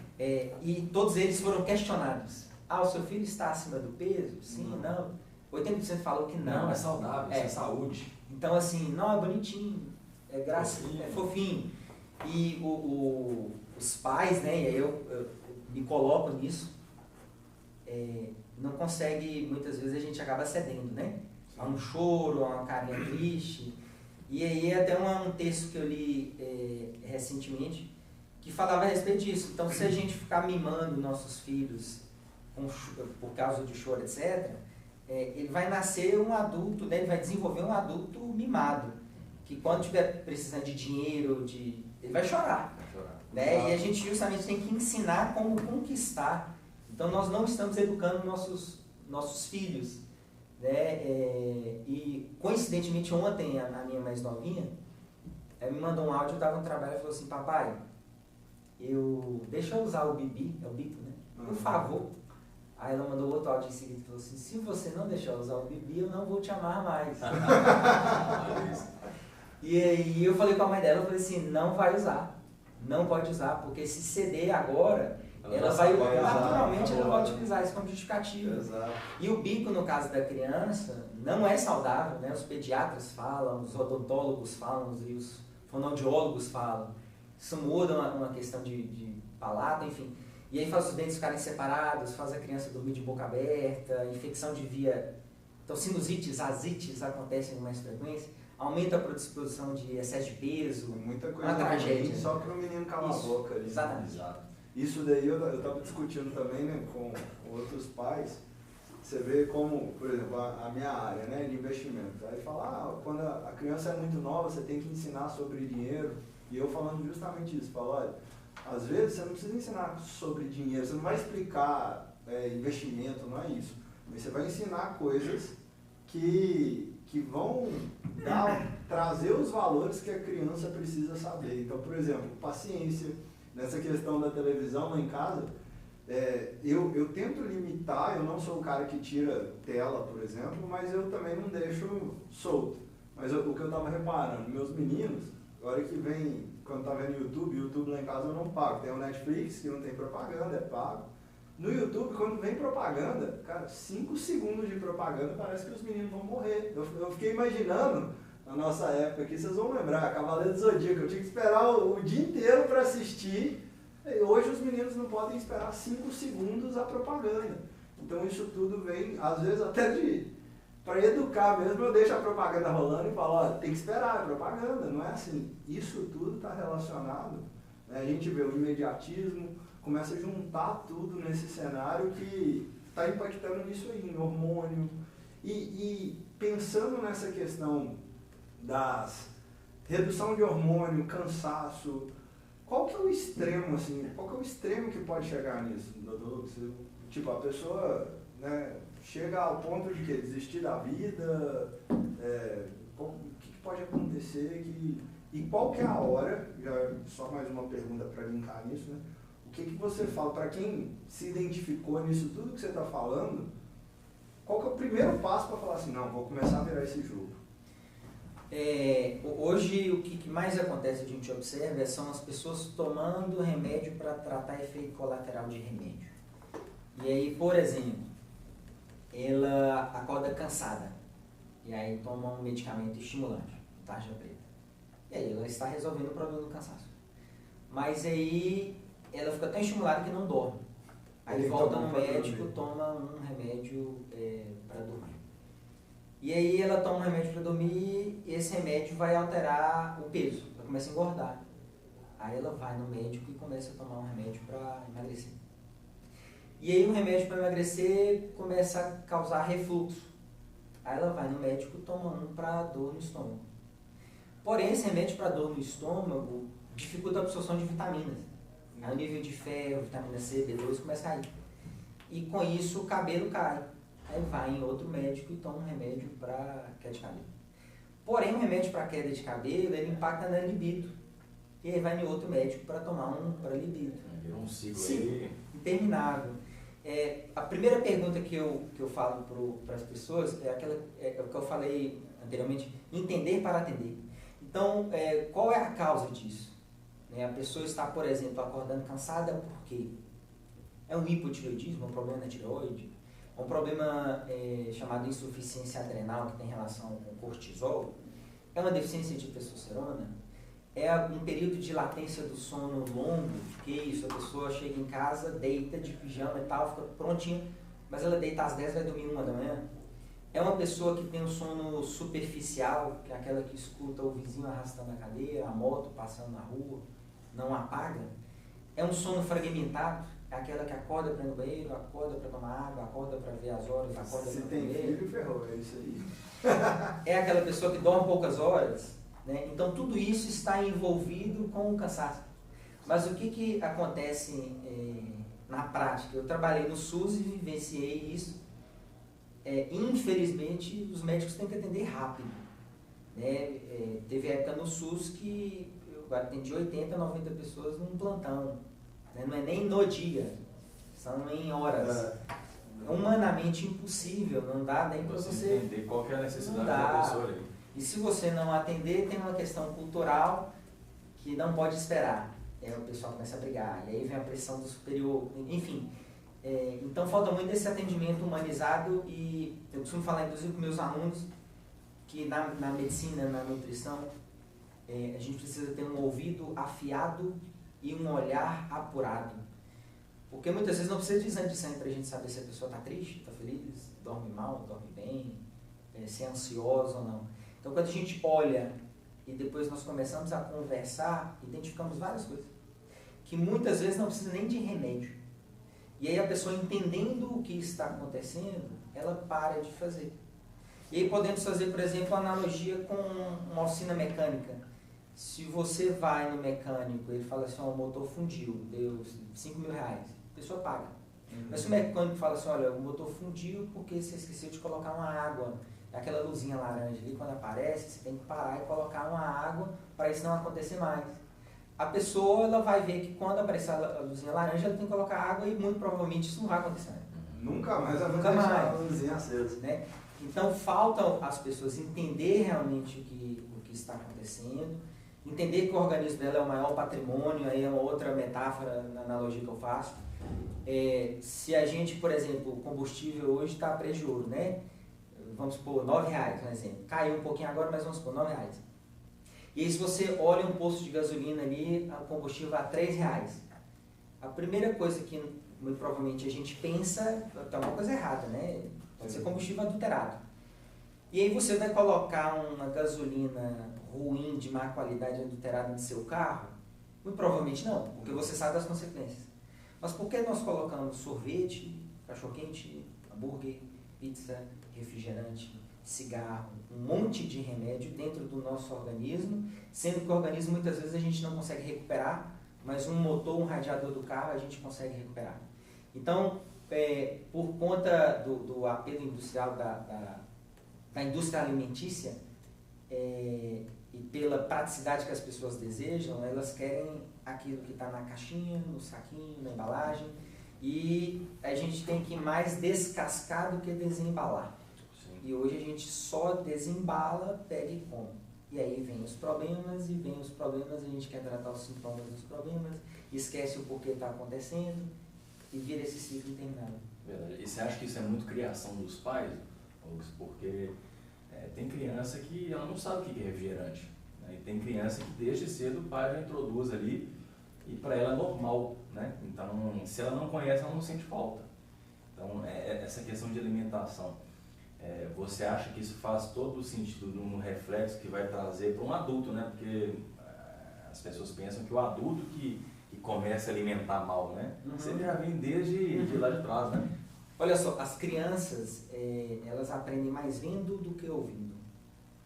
E todos eles foram questionados. O seu filho está acima do peso? Sim, não. 80% falou que não. Não, é saudável, isso é saúde. Então assim, não, é bonitinho, é gracinha, é fofinho. E os pais, né, e aí eu me coloco nisso, não consegue, muitas vezes a gente acaba cedendo, né? A um choro, a uma carinha triste. E aí até um texto que eu li recentemente, que falava a respeito disso. Então, se a gente ficar mimando nossos filhos por causa de choro, etc., ele vai nascer um adulto, né? Ele vai desenvolver um adulto mimado, que quando tiver precisando de dinheiro, ele vai chorar. Né? E a gente justamente tem que ensinar como conquistar. Então, nós não estamos educando nossos filhos. Né? E, coincidentemente, ontem, a minha mais novinha me mandou um áudio, eu estava no trabalho e falou assim, papai, deixa eu usar o Bibi, é o Bico, né? Por favor. Aí ela mandou outro áudio em seguida e falou assim, se você não deixar eu usar o Bibi, eu não vou te amar mais. E aí eu falei com a mãe dela, eu falei assim, não vai usar, não pode usar, porque se ceder agora, ela vai naturalmente ela vai utilizar isso como justificativa. Exato. E o bico, no caso da criança, não é saudável, né? Os pediatras falam, os odontólogos falam, e os fonoaudiólogos falam. Isso muda uma questão de palato, enfim. E aí faz os dentes ficarem separados, faz a criança dormir de boca aberta, infecção de via... Então, sinusites, asites acontecem com mais frequência, aumenta a predisposição de excesso de peso, muita coisa uma tragédia. Só para o menino calar a boca ali. Exatamente. Exato. Isso daí eu estava discutindo também, né, com outros pais. Você vê como, por exemplo, a minha área, né, de investimento. Aí fala, quando a criança é muito nova, você tem que ensinar sobre dinheiro. E eu falando justamente isso, falo, olha, às vezes você não precisa ensinar sobre dinheiro, você não vai explicar investimento, não é isso. Mas você vai ensinar coisas que vão trazer os valores que a criança precisa saber. Então, por exemplo, paciência. Nessa questão da televisão lá em casa, eu tento limitar, eu não sou o cara que tira tela, por exemplo, mas eu também não deixo solto. Mas o que eu estava reparando, meus meninos, agora que vem, quando tá vendo YouTube lá em casa eu não pago. Tem o Netflix, que não tem propaganda, é pago. No YouTube, quando vem propaganda, cara, 5 segundos de propaganda, parece que os meninos vão morrer. Eu fiquei imaginando, na nossa época aqui, vocês vão lembrar, Cavaleiro do Zodíaco, eu tinha que esperar o dia inteiro para assistir. E hoje os meninos não podem esperar 5 segundos a propaganda. Então isso tudo vem, às vezes até para educar mesmo, eu deixo a propaganda rolando e falo, ó, tem que esperar a propaganda, não é assim. Isso tudo está relacionado, né? A gente vê o imediatismo, começa a juntar tudo nesse cenário que está impactando nisso aí, em hormônio. E pensando nessa questão das redução de hormônio, cansaço, qual que é o extremo, assim, qual que é o extremo que pode chegar nisso, doutor? Tipo, a pessoa, né, chega ao ponto de desistir da vida, o que pode acontecer, e qual que é a hora, já só mais uma pergunta para linkar nisso, né? O que você fala, para quem se identificou nisso tudo que você está falando, qual que é o primeiro passo para falar assim, não, vou começar a virar esse jogo? Hoje o que mais acontece, a gente observa, são as pessoas tomando remédio para tratar efeito colateral de remédio. E aí, por exemplo, ela acorda cansada, e aí toma um medicamento estimulante, tarja preta. E aí ela está resolvendo o problema do cansaço. Mas aí ela fica tão estimulada que não dorme. Aí volta no médico, toma um remédio para dormir. E aí ela toma um remédio para dormir e esse remédio vai alterar o peso, ela começa a engordar. Aí ela vai no médico e começa a tomar um remédio para emagrecer. E aí o remédio para emagrecer começa a causar refluxo. Aí ela vai no médico e toma um para dor no estômago. Porém, esse remédio para dor no estômago dificulta a absorção de vitaminas. Aí o nível de ferro, vitamina C, B12 começa a cair. E com isso o cabelo cai. Aí vai em outro médico e toma um remédio para queda de cabelo. Porém, o remédio para queda de cabelo, ele impacta na libido. e aí vai em outro médico para tomar um paralipídico. Virou um ciclo aí interminável. A primeira pergunta que eu falo para as pessoas é o que eu falei anteriormente, entender para atender. Então, qual é a causa disso? A pessoa está, por exemplo, acordando cansada por quê? É um hipotireoidismo, um problema na tireoide, um problema chamado insuficiência adrenal, que tem relação com cortisol, é uma deficiência de testosterona, é um período de latência do sono longo, que isso, a pessoa chega em casa, deita de pijama e tal, fica prontinha, mas ela deita às 10 e vai dormir 1 da manhã. É uma pessoa que tem um sono superficial, que é aquela que escuta o vizinho arrastando a cadeira, a moto passando na rua, não apaga. É um sono fragmentado, é aquela que acorda para ir no banheiro, acorda para tomar água, acorda para ver as horas, acorda para comer. Se tem filho, ferrou, é isso aí. É aquela pessoa que dorme poucas horas, né? Então tudo isso está envolvido com o cansaço. Mas o que acontece na prática? Eu trabalhei no SUS e vivenciei isso. Infelizmente, os médicos têm que atender rápido. Né? Teve época no SUS que eu atendi 80, 90 pessoas num plantão. Né? Não é nem no dia, são em horas. É humanamente impossível, não dá nem para você entender qual que é a necessidade da pessoa ali. E se você não atender, tem uma questão cultural que não pode esperar. Aí o pessoal começa a brigar, e aí vem a pressão do superior, enfim. Então falta muito esse atendimento humanizado, e eu costumo falar inclusive com meus alunos que na medicina, na nutrição, a gente precisa ter um ouvido afiado e um olhar apurado. Porque muitas vezes não precisa de exame de sangue para a gente saber se a pessoa está triste, está feliz, dorme mal, dorme bem, se é ansiosa ou não. Então quando a gente olha e depois nós começamos a conversar, identificamos várias coisas que muitas vezes não precisa nem de remédio. E aí a pessoa, entendendo o que está acontecendo, ela para de fazer. E aí podemos fazer, por exemplo, a analogia com uma oficina mecânica. Se você vai no mecânico e ele fala assim, o motor fundiu, deu 5 mil reais, a pessoa paga. Mas se o mecânico fala assim, olha, o motor fundiu porque você esqueceu de colocar uma água, aquela luzinha laranja ali, quando aparece, você tem que parar e colocar uma água para isso não acontecer mais. A pessoa, ela vai ver que quando aparecer a luzinha laranja, ela tem que colocar água e muito provavelmente isso não vai acontecer. Nunca mais vai Nunca mais. a luzinha acesa. Né? Então, faltam as pessoas entender realmente o que está acontecendo, entender que o organismo dela é o maior patrimônio, aí é uma outra metáfora na analogia que eu faço. Se a gente, por exemplo, o combustível hoje está a preço de ouro, né? Vamos supor, R$9, por exemplo. Caiu um pouquinho agora, mas vamos supor, R$9. E aí, se você olha um posto de gasolina ali, o combustível a R$3. A primeira coisa que, muito provavelmente, a gente pensa, tá uma coisa errada, né? Pode ser combustível adulterado. E aí você vai colocar uma gasolina ruim, de má qualidade, adulterada no seu carro? Muito provavelmente não, porque você sabe das consequências. Mas por que nós colocamos sorvete, cachorro-quente, hambúrguer, pizza, refrigerante, cigarro, um monte de remédio dentro do nosso organismo, sendo que o organismo muitas vezes a gente não consegue recuperar, mas um motor, um radiador do carro a gente consegue recuperar. Então, por conta do apelo industrial da indústria alimentícia e pela praticidade que as pessoas desejam, elas querem aquilo que está na caixinha, no saquinho, na embalagem, e a gente tem que mais descascar do que desembalar. Sim. E hoje a gente só desembala, pega e come. E aí vem os problemas, a gente quer tratar os sintomas dos problemas, esquece o porquê está acontecendo, e vira esse ciclo interminável. Verdade. E você acha que isso é muito criação dos pais? Porque tem criança que ela não sabe o que é refrigerante. Né? E tem criança que desde cedo o pai já introduz ali e para ela é normal. Né? Então, se ela não conhece, ela não sente falta. Então, essa questão de alimentação. Você acha que isso faz todo o sentido no reflexo que vai trazer para um adulto, né? Porque as pessoas pensam que o adulto que começa a alimentar mal, né? Você já vem desde lá de trás, né? Olha só, as crianças, elas aprendem mais vendo do que ouvindo.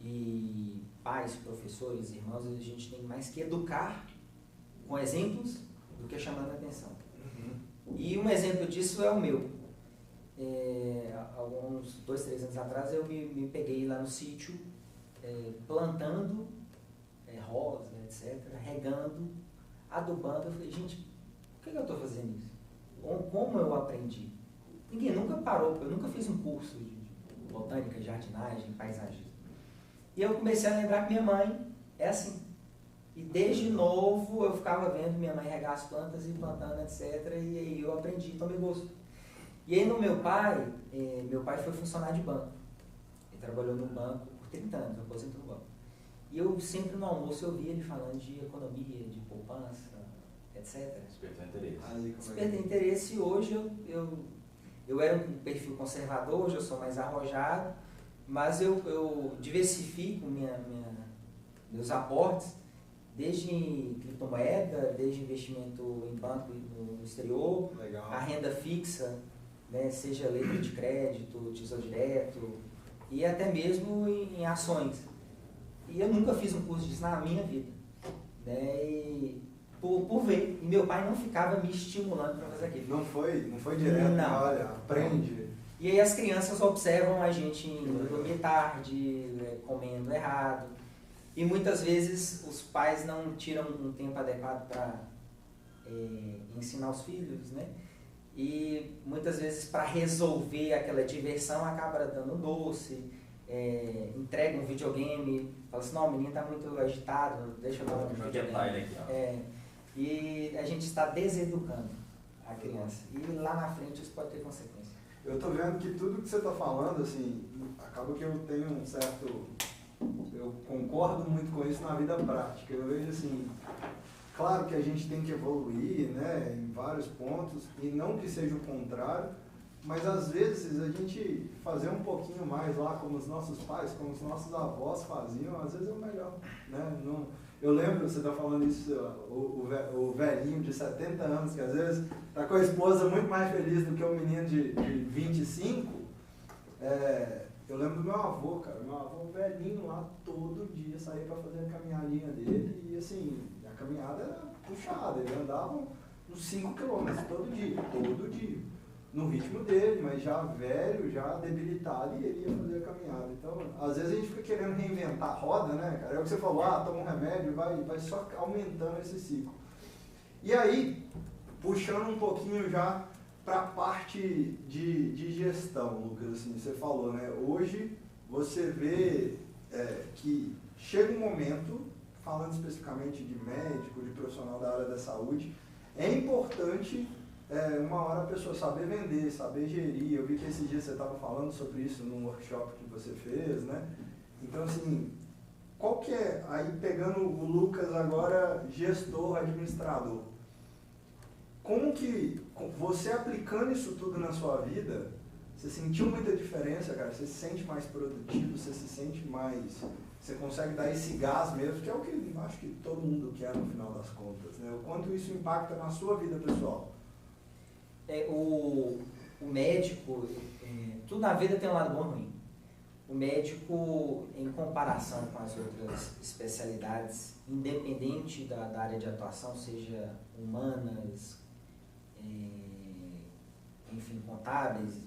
E pais, professores, irmãos, a gente tem mais que educar com exemplos do que chamando a atenção. E um exemplo disso é o meu. Alguns 2, 3 anos atrás eu me peguei lá no sítio plantando rosa, etc., negando, adubando. Eu falei, gente, por que eu estou fazendo isso? Como eu aprendi? Ninguém nunca parou, eu nunca fiz um curso de botânica, jardinagem, paisagismo. E eu comecei a lembrar que minha mãe é assim. E desde novo eu ficava vendo minha mãe regar as plantas e plantando, etc. E aí eu aprendi, tomei gosto. E aí no meu pai foi funcionário de banco. Ele trabalhou no banco por 30 anos, aposentou no banco. E eu sempre no almoço eu via ele falando de economia, de poupança, etc. Despertou interesse. Despertei interesse e hoje eu era um perfil conservador, hoje eu sou mais arrojado, mas eu diversifico meus aportes, desde criptomoeda, desde investimento em banco no exterior, Legal. A renda fixa, né, seja letra de crédito, tesouro direto, e até mesmo em ações. E eu nunca fiz um curso disso na minha vida, né, e por ver. E meu pai não ficava me estimulando para fazer aquilo. Não foi direto, não. Olha, aprende. E aí as crianças observam a gente indo dormir tarde, comendo errado. E muitas vezes os pais não tiram um tempo adequado para ensinar os filhos, né? E muitas vezes para resolver aquela diversão acaba dando um doce, entrega um videogame, fala assim, não, o menino está muito agitado, deixa eu dar um videogame. E a gente está deseducando a criança. E lá na frente isso pode ter consequência. Eu tô vendo que tudo que você tá falando, assim, acaba que eu tenho um certo... Eu concordo muito com isso na vida prática. Eu vejo assim, claro que a gente tem que evoluir, né, em vários pontos, e não que seja o contrário, mas às vezes a gente fazer um pouquinho mais lá, como os nossos pais, como os nossos avós faziam, às vezes é o melhor, né? Não, eu lembro, você está falando isso, o velhinho de 70 anos, que às vezes está com a esposa muito mais feliz do que o menino de 25, eu lembro do meu avô, cara, meu avô velhinho lá, todo dia saía para fazer a caminhadinha dele, e assim, a caminhada era puxada, ele andava uns 5 quilômetros todo dia, no ritmo dele, mas já velho, já debilitado, e ele ia fazer a caminhada. Então, às vezes a gente fica querendo reinventar a roda, né, cara? É o que você falou, toma um remédio, vai só aumentando esse ciclo. E aí, puxando um pouquinho já para a parte de gestão, Lucas, assim, você falou, né? Hoje você vê que chega um momento, falando especificamente de médico, de profissional da área da saúde, é importante uma hora a pessoa saber vender, saber gerir. Eu vi que esses dias você estava falando sobre isso num workshop que você fez, né? Então, assim, qual que é, aí pegando o Lucas agora, gestor, administrador, como que você aplicando isso tudo na sua vida, você sentiu muita diferença, cara? Você se sente mais produtivo, você se sente mais... Você consegue dar esse gás mesmo, que é o que acho que todo mundo quer no final das contas, né? O quanto isso impacta na sua vida pessoal? O médico, tudo na vida tem um lado bom e ruim. O médico, em comparação com as outras especialidades, independente da área de atuação, seja humanas, enfim, contábeis,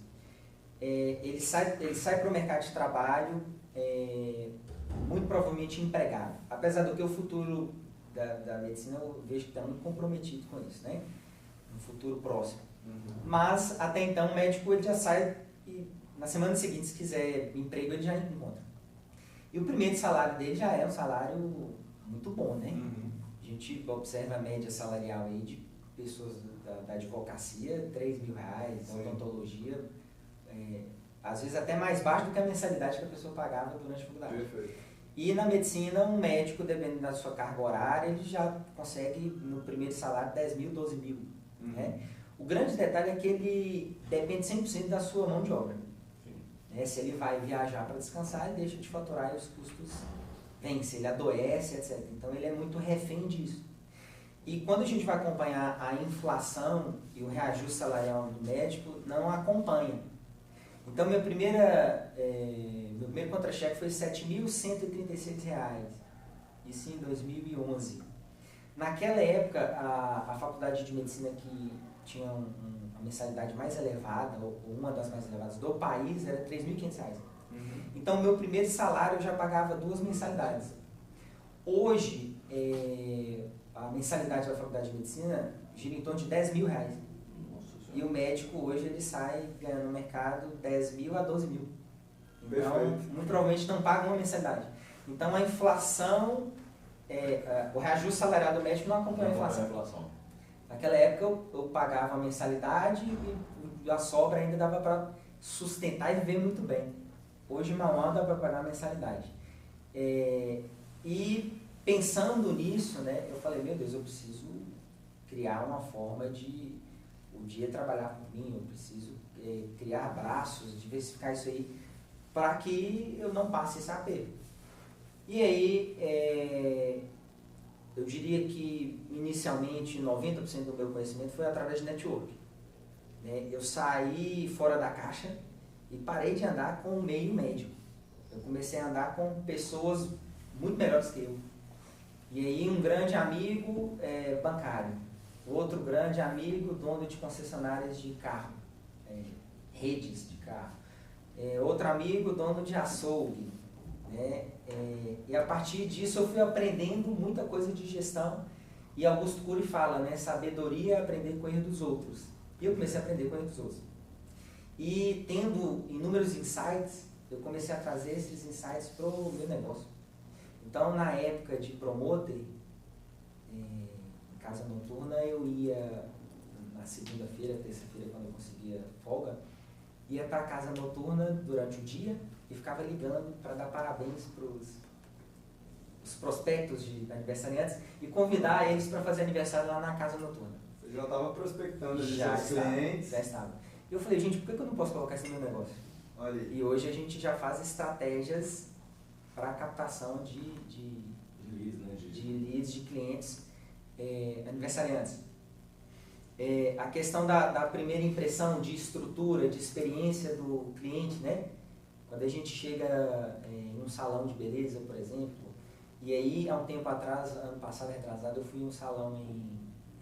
ele sai para o mercado de trabalho muito provavelmente empregado. Apesar do que o futuro da medicina eu vejo que está muito comprometido com isso, né? No futuro próximo. Mas, até então, o médico ele já sai e na semana seguinte, se quiser emprego, ele já encontra. E o primeiro salário dele já é um salário muito bom, né? A gente observa a média salarial aí de pessoas da advocacia, R$3.000, da odontologia, às vezes até mais baixo do que a mensalidade que a pessoa pagava durante a faculdade. Perfeito. E na medicina, um médico, dependendo da sua carga horária, ele já consegue, no primeiro salário, 10.000, 12.000. Né? O grande detalhe é que ele depende 100% da sua mão de obra. Né? Se ele vai viajar para descansar, ele deixa de faturar e os custos vêm. Se ele adoece, etc. Então, ele é muito refém disso. E quando a gente vai acompanhar a inflação e o reajuste salarial do médico, não acompanha. Então, meu primeiro contra-cheque foi R$ 7.136, isso em 2011. Naquela época, a faculdade de medicina que tinha a mensalidade mais elevada, ou uma das mais elevadas do país, era R$ 3.500. Então, meu primeiro salário eu já pagava 2 mensalidades. Hoje, a mensalidade da faculdade de medicina gira em torno de R$10 mil. E o médico hoje ele sai ganhando no mercado 10 mil a 12 mil. Então, muito provavelmente não paga uma mensalidade. Então, a inflação, o reajuste salarial do médico não acompanha a inflação. Naquela época, eu pagava a mensalidade e a sobra ainda dava para sustentar e viver muito bem. Hoje, mal dá para pagar a mensalidade. E pensando nisso, né, eu falei, meu Deus, eu preciso criar uma forma de o dia trabalhar por mim, eu preciso criar braços, diversificar isso aí, para que eu não passe esse aperto. E aí, eu diria que inicialmente 90% do meu conhecimento foi através de network. Né? Eu saí fora da caixa e parei de andar com o meio médico. Eu comecei a andar com pessoas muito melhores que eu. E aí um grande amigo bancário. Outro grande amigo, dono de concessionárias de carro, redes de carro. Outro amigo, dono de açougue. Né? E a partir disso eu fui aprendendo muita coisa de gestão. E Augusto Cury fala, né? Sabedoria é aprender com o erro dos outros. E eu comecei a aprender com o erro dos outros. E tendo inúmeros insights, eu comecei a trazer esses insights para o meu negócio. Então, na época de promoter, casa noturna, eu ia na segunda-feira, terça-feira, quando eu conseguia folga, ia para a casa noturna durante o dia e ficava ligando para dar parabéns para os prospectos de aniversariantes e convidar eles para fazer aniversário lá na casa noturna. Você já estava prospectando os clientes? Já estava. E eu falei, gente, por que eu não posso colocar isso no meu negócio? Olha aí. E hoje a gente já faz estratégias para a captação de leads, né? de leads, de clientes aniversariantes. A questão da primeira impressão, de estrutura, de experiência do cliente, né? Quando a gente chega em um salão de beleza, por exemplo, e aí há um tempo atrás, ano passado, retrasado, eu fui em um salão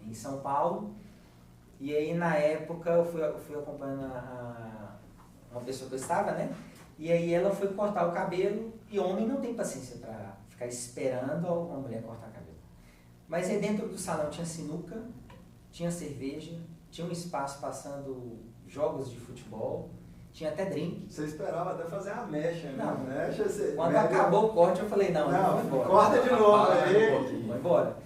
em São Paulo, e aí na época eu fui acompanhando uma pessoa que eu estava, né? E aí ela foi cortar o cabelo, e homem não tem paciência para ficar esperando uma mulher cortar o cabelo. Mas aí dentro do salão tinha sinuca, tinha cerveja, tinha um espaço passando jogos de futebol, tinha até drink. Você esperava até fazer a mecha, né? Não. Mecha, Quando acabou o corte, eu falei, não, vou embora. Corta de novo aí. Vou embora.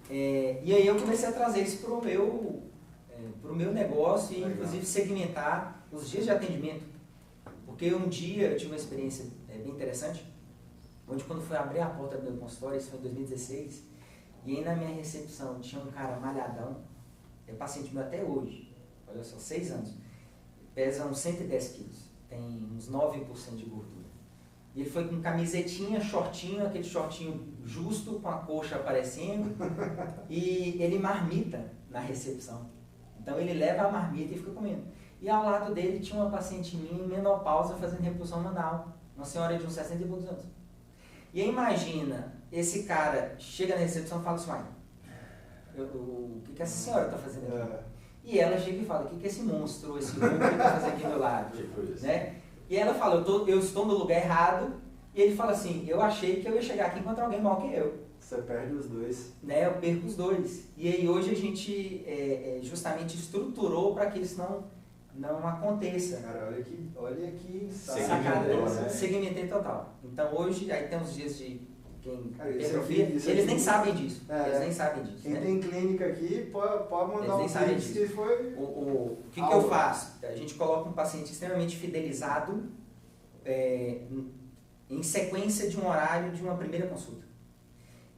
E aí eu comecei a trazer isso para o meu negócio e inclusive segmentar os dias de atendimento. Porque um dia eu tive uma experiência bem interessante, onde quando fui abrir a porta do meu consultório, isso foi em 2016, e aí na minha recepção tinha um cara malhadão, paciente meu até hoje, olha só, 6 anos, pesa uns 110 quilos, tem uns 9% de gordura. E ele foi com camisetinha, shortinho, aquele shortinho justo, com a coxa aparecendo, e ele marmita na recepção. Então ele leva a marmita e fica comendo. E ao lado dele tinha uma paciente minha em menopausa fazendo reposição manual, uma senhora de uns 60 e poucos anos. E aí imagina, esse cara chega na recepção e fala assim, o que essa senhora está fazendo aqui? E ela chega e fala, o que esse monstro, esse louco que está fazendo aqui do meu lado? Né? E ela fala, eu estou no lugar errado. E ele fala assim, eu achei que eu ia chegar aqui e encontrar alguém maior que eu. Você perde os dois. Né? Eu perco os dois. E aí hoje a gente justamente estruturou para que isso não aconteça. Cara, olha que segmentei total. Então hoje, aí tem uns dias de isso eles nem sabem disso. Eles nem sabem disso. Quem tem clínica aqui pode mandar um pix que foi... O que eu faço? A gente coloca um paciente extremamente fidelizado em sequência de um horário de uma primeira consulta.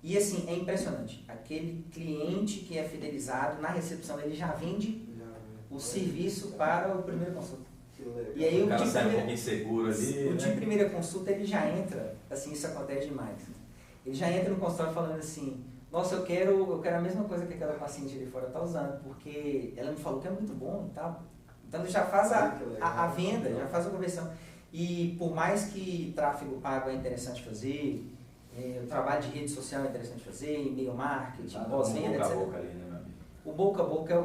E assim, é impressionante. Aquele cliente que é fidelizado, na recepção, ele já vende o serviço para a primeira consulta. E aí o cara sai um pouquinho inseguro ali. O de primeira consulta, ele já entra, assim, isso acontece demais. Ele já entra no consultório falando assim, nossa, eu quero a mesma coisa que aquela paciente ali fora está usando, porque ela me falou que é muito bom e tal. Então ele já faz a venda, já faz a conversão. E por mais que tráfego pago é interessante fazer, o trabalho de rede social é interessante fazer, e-mail marketing, pós-venda, etc. O boca a boca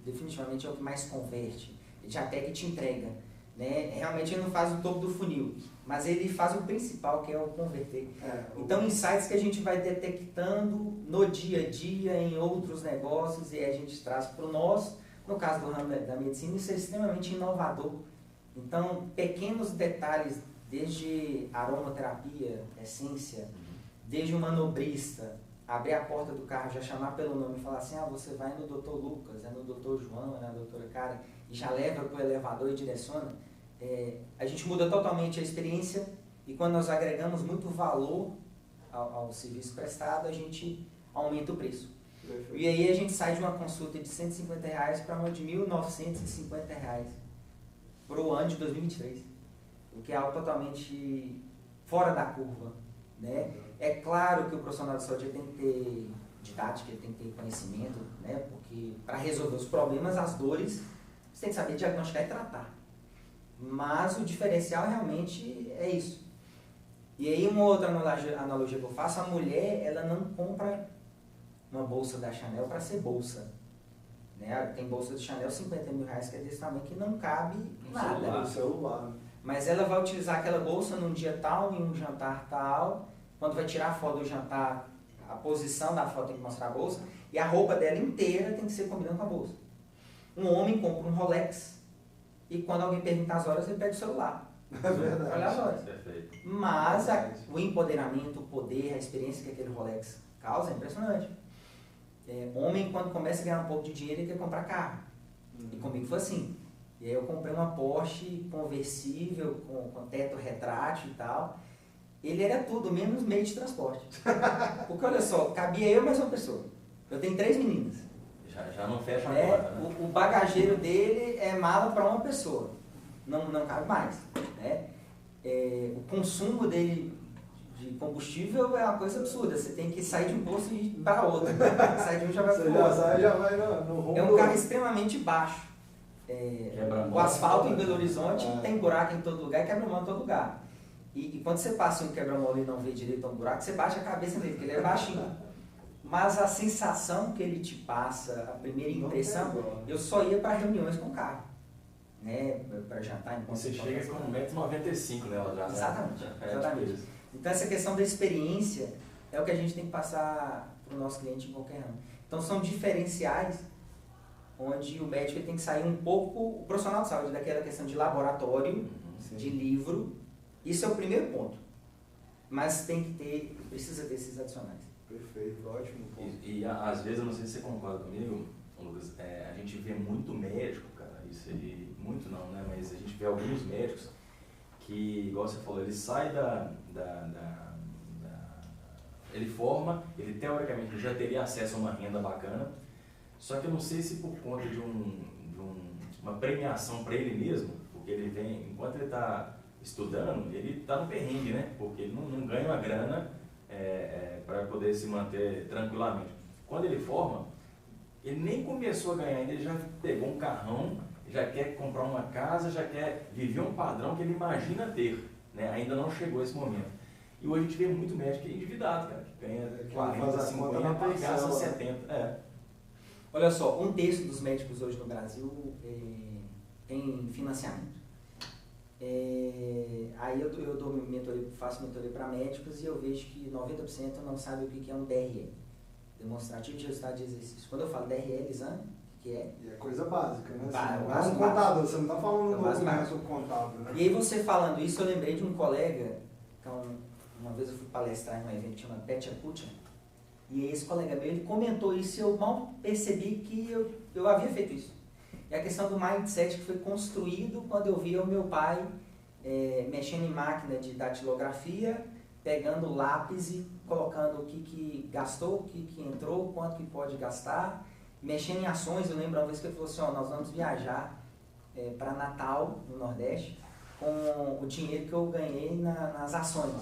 definitivamente é o que mais converte. Ele já pega e te entrega. né? Realmente ele não faz o topo do funil, mas ele faz o principal, que é o converter. Então, insights que a gente vai detectando no dia a dia, em outros negócios, e a gente traz para o nosso. No caso do ramo da medicina, isso é extremamente inovador. Então, pequenos detalhes, desde aromaterapia, essência, desde o manobrista, abrir a porta do carro, já chamar pelo nome e falar assim, você vai no Dr. Lucas, é no Dr. João, é na doutora Karen, e já leva para o elevador e direciona. A gente muda totalmente a experiência, e quando nós agregamos muito valor ao serviço prestado, a gente aumenta o preço. Perfeito. E aí a gente sai de uma consulta de R$150 para uma de R$1.950 para o ano de 2023, o que é algo totalmente fora da curva, né? É claro que o profissional de saúde tem que ter didática, ele tem que ter conhecimento, né? Porque para resolver os problemas, as dores, você tem que saber diagnosticar e tratar. Mas o diferencial realmente é isso. E aí uma outra analogia que eu faço, a mulher, ela não compra uma bolsa da Chanel para ser bolsa. Né? Tem bolsa de Chanel R$50 mil, que é desse tamanho, que não cabe nada. Celular. Mas ela vai utilizar aquela bolsa num dia tal, em um jantar tal, quando vai tirar a foto do jantar, a posição da foto tem que mostrar a bolsa, e a roupa dela inteira tem que ser combinando com a bolsa. Um homem compra um Rolex, e quando alguém pergunta as horas, ele pega o celular. É verdade. Olha as horas. Mas o empoderamento, o poder, a experiência que aquele Rolex causa é impressionante. Homem, quando começa a ganhar um pouco de dinheiro, ele quer comprar carro. E comigo foi assim. E aí eu comprei uma Porsche conversível, com teto retrátil e tal. Ele era tudo, menos meio de transporte. Porque olha só, cabia eu mais uma pessoa. Eu tenho 3 meninas. Já não fecha a porta, né? O bagageiro dele é mala para uma pessoa. Não cabe mais. Né? O consumo dele de combustível é uma coisa absurda. Você tem que sair de um posto e ir para outro. Sai de um já vai para o outro. Você já sai, já vai no rumo. É um carro extremamente baixo. O asfalto em Belo Horizonte tem buraco em todo lugar e quebra-mola em todo lugar. E quando você passa um quebra-mola e não vê direito um buraco, você bate a cabeça dele, porque ele é baixinho. Mas a sensação que ele te passa, a primeira impressão, eu só ia para reuniões com o carro. Né? Para jantar em Você chega com 1,95 m nela já. Exatamente. Né? Exatamente. Então essa questão da experiência é o que a gente tem que passar para o nosso cliente em qualquer ramo. Então são diferenciais onde o médico tem que sair um pouco, o profissional de saúde, daquela questão de laboratório, de livro. Isso é o primeiro ponto. Mas precisa ter esses adicionais. Perfeito, ótimo ponto. E às vezes, eu não sei se você concorda comigo, Lucas, a gente vê muito médico, cara, isso aí, muito não, né? Mas a gente vê alguns médicos que, igual você falou, ele sai ele forma, ele teoricamente já teria acesso a uma renda bacana, só que eu não sei se por conta de uma premiação para ele mesmo, porque ele vem, enquanto ele está estudando, ele está no perrengue, né? Porque ele não ganha uma grana para poder se manter tranquilamente. Quando ele forma, ele nem começou a ganhar ainda, ele já pegou um carrão, já quer comprar uma casa, já quer viver um padrão que ele imagina ter, né? Ainda não chegou esse momento. E hoje a gente vê muito médico endividado, cara, que ganha 40, 50 e gasta 70. Olha só, 1/3 dos médicos hoje no Brasil tem financiamento. Aí eu dou mentoria, faço mentoria para médicos e eu vejo que 90% não sabe o que é um DRE, demonstrativo de resultado de exercício. Quando eu falo DRE, exame, o que é? É coisa básica, né? É um contador, você não está falando do documento contábil, né? E aí você falando isso, eu lembrei de um colega, uma vez eu fui palestrar em um evento que chama Petya Kuchan, e esse colega meu, ele comentou isso e eu mal percebi que eu havia feito isso. É a questão do mindset que foi construído quando eu via o meu pai mexendo em máquina de datilografia, pegando lápis e colocando o que gastou, o que entrou, quanto que pode gastar, mexendo em ações. Eu lembro uma vez que ele falou assim, nós vamos viajar para Natal, no Nordeste, com o dinheiro que eu ganhei nas ações.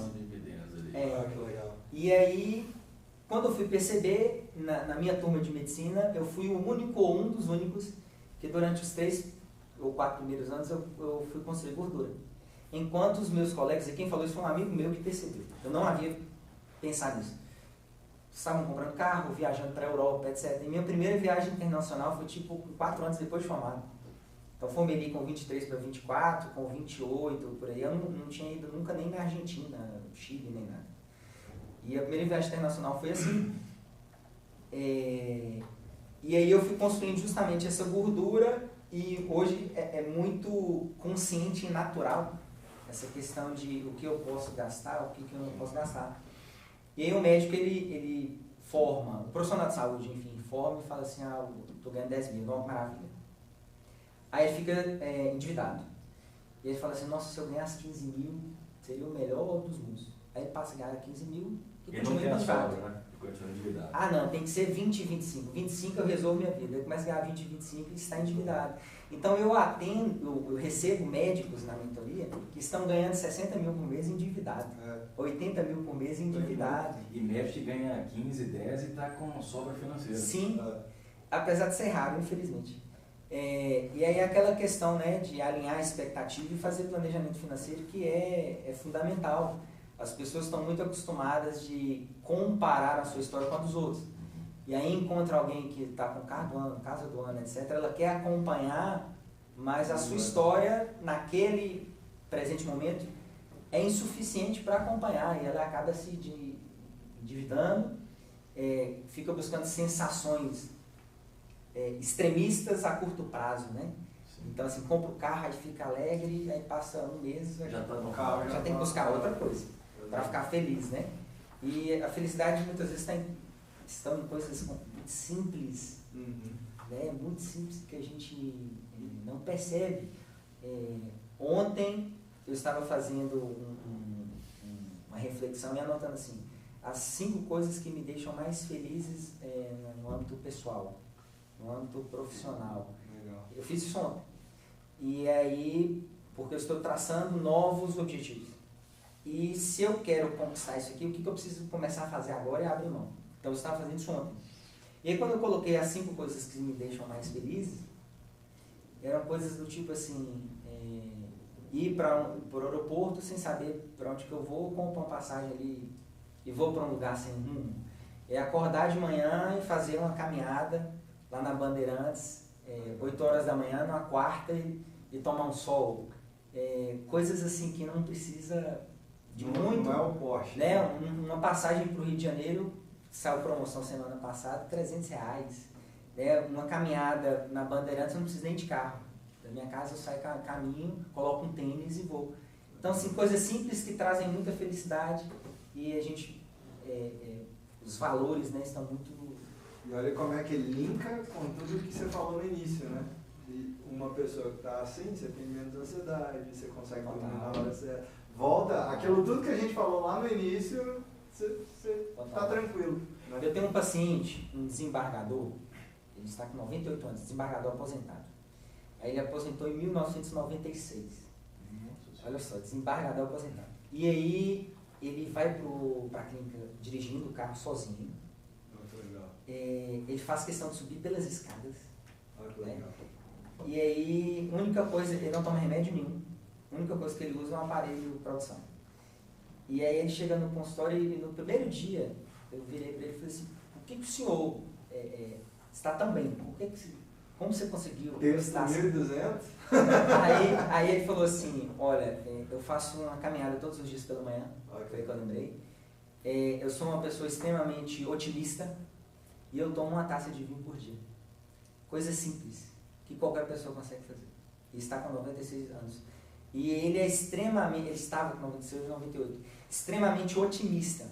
Que legal. E aí, quando eu fui perceber, na minha turma de medicina, eu fui o único ou um dos únicos que durante os 3 ou 4 primeiros anos eu fui construir gordura. Enquanto os meus colegas, e quem falou isso foi um amigo meu que percebeu, eu não havia pensado nisso. Estavam comprando carro, viajando para a Europa, etc. E minha primeira viagem internacional foi 4 anos depois de formado. Então fomos ali com 23 para 24, com 28, por aí. Eu não tinha ido nunca nem na Argentina, no Chile, nem nada. E a primeira viagem internacional foi assim. E aí eu fui construindo justamente essa gordura e hoje é muito consciente e natural essa questão de o que eu posso gastar, o que eu não posso gastar. E aí o médico, ele forma, o profissional de saúde, enfim, forma e fala assim, eu tô ganhando 10 mil, não, maravilha. Aí ele fica endividado. E ele fala assim, nossa, se eu ganhasse 15 mil, seria o melhor dos mundos. Aí ele passa a ganhar 15 mil e continua endividado. Né? Continua endividado. Ah, não, tem que ser 20 e 25. 25 eu resolvo minha vida. Eu começo a ganhar 20 e 25 e está endividado. Então eu recebo médicos na mentoria que estão ganhando 60 mil por mês endividado. 80 mil por mês endividado. E médico que ganha 15, 10 e está com sobra financeira. Sim, apesar de ser raro, infelizmente. E aí aquela questão, né, de alinhar a expectativa e fazer planejamento financeiro que é fundamental. As pessoas estão muito acostumadas de comparar a sua história com a dos outros. E aí encontra alguém que está com carro do ano, casa do ano, etc. Ela quer acompanhar, mas a sua história, naquele presente momento, é insuficiente para acompanhar. E ela acaba se endividando, fica buscando sensações extremistas a curto prazo, né? Sim. Então, assim, compra o carro, aí fica alegre, aí passa um mês, já está no carro, já tem que buscar outra coisa para ficar feliz, né? E a felicidade muitas vezes estão em coisas muito simples, né? Muito simples que a gente não percebe. Ontem eu estava fazendo uma reflexão e anotando assim, as 5 coisas que me deixam mais felizes no âmbito pessoal, no âmbito profissional. Legal. Eu fiz isso ontem. E aí, porque eu estou traçando novos objetivos. E se eu quero conquistar isso aqui, o que eu preciso começar a fazer agora é abrir mão. Então eu estava fazendo isso ontem. E aí quando eu coloquei as 5 coisas que me deixam mais felizes, eram coisas do tipo assim, ir para o aeroporto sem saber para onde que eu vou, compro uma passagem ali e vou para um lugar sem rumo. É acordar de manhã e fazer uma caminhada lá na Bandeirantes, 8 horas da manhã, numa quarta e tomar um sol. Coisas assim que não precisa de muito. Não é o Porsche. Né? Uma passagem para o Rio de Janeiro, saiu promoção semana passada, R$300. Né? Uma caminhada na Bandeirantes, eu não preciso nem de carro. Da minha casa eu saio caminho, coloco um tênis e vou. Então, assim, coisas simples que trazem muita felicidade e a gente, os valores, né, estão muito... E olha como é que linka com tudo que você falou no início, né? De uma pessoa que está assim, você tem menos ansiedade, você consegue dormir na hora certa. Volta, aquilo tudo que a gente falou lá no início, você está tranquilo. Né? Eu tenho um paciente, um desembargador, ele está com 98 anos, desembargador aposentado. Aí ele aposentou em 1996. Olha só, desembargador aposentado. E aí ele vai para a clínica dirigindo o carro sozinho. Muito legal. Ele faz questão de subir pelas escadas. Muito legal. E aí, a única coisa, ele não toma remédio nenhum. A única coisa que ele usa é um aparelho de produção. E aí ele chega no consultório e no primeiro dia, eu virei para ele e falei assim, por que o senhor está tão bem? Como você conseguiu estar assim? 1.200? Aí ele falou assim, olha, eu faço uma caminhada todos os dias pela manhã, foi o que eu lembrei. Eu sou uma pessoa extremamente otimista e eu tomo uma taça de vinho por dia. Coisa simples, que qualquer pessoa consegue fazer. Ele está com 96 anos. E ele estava com 96, 98, extremamente otimista.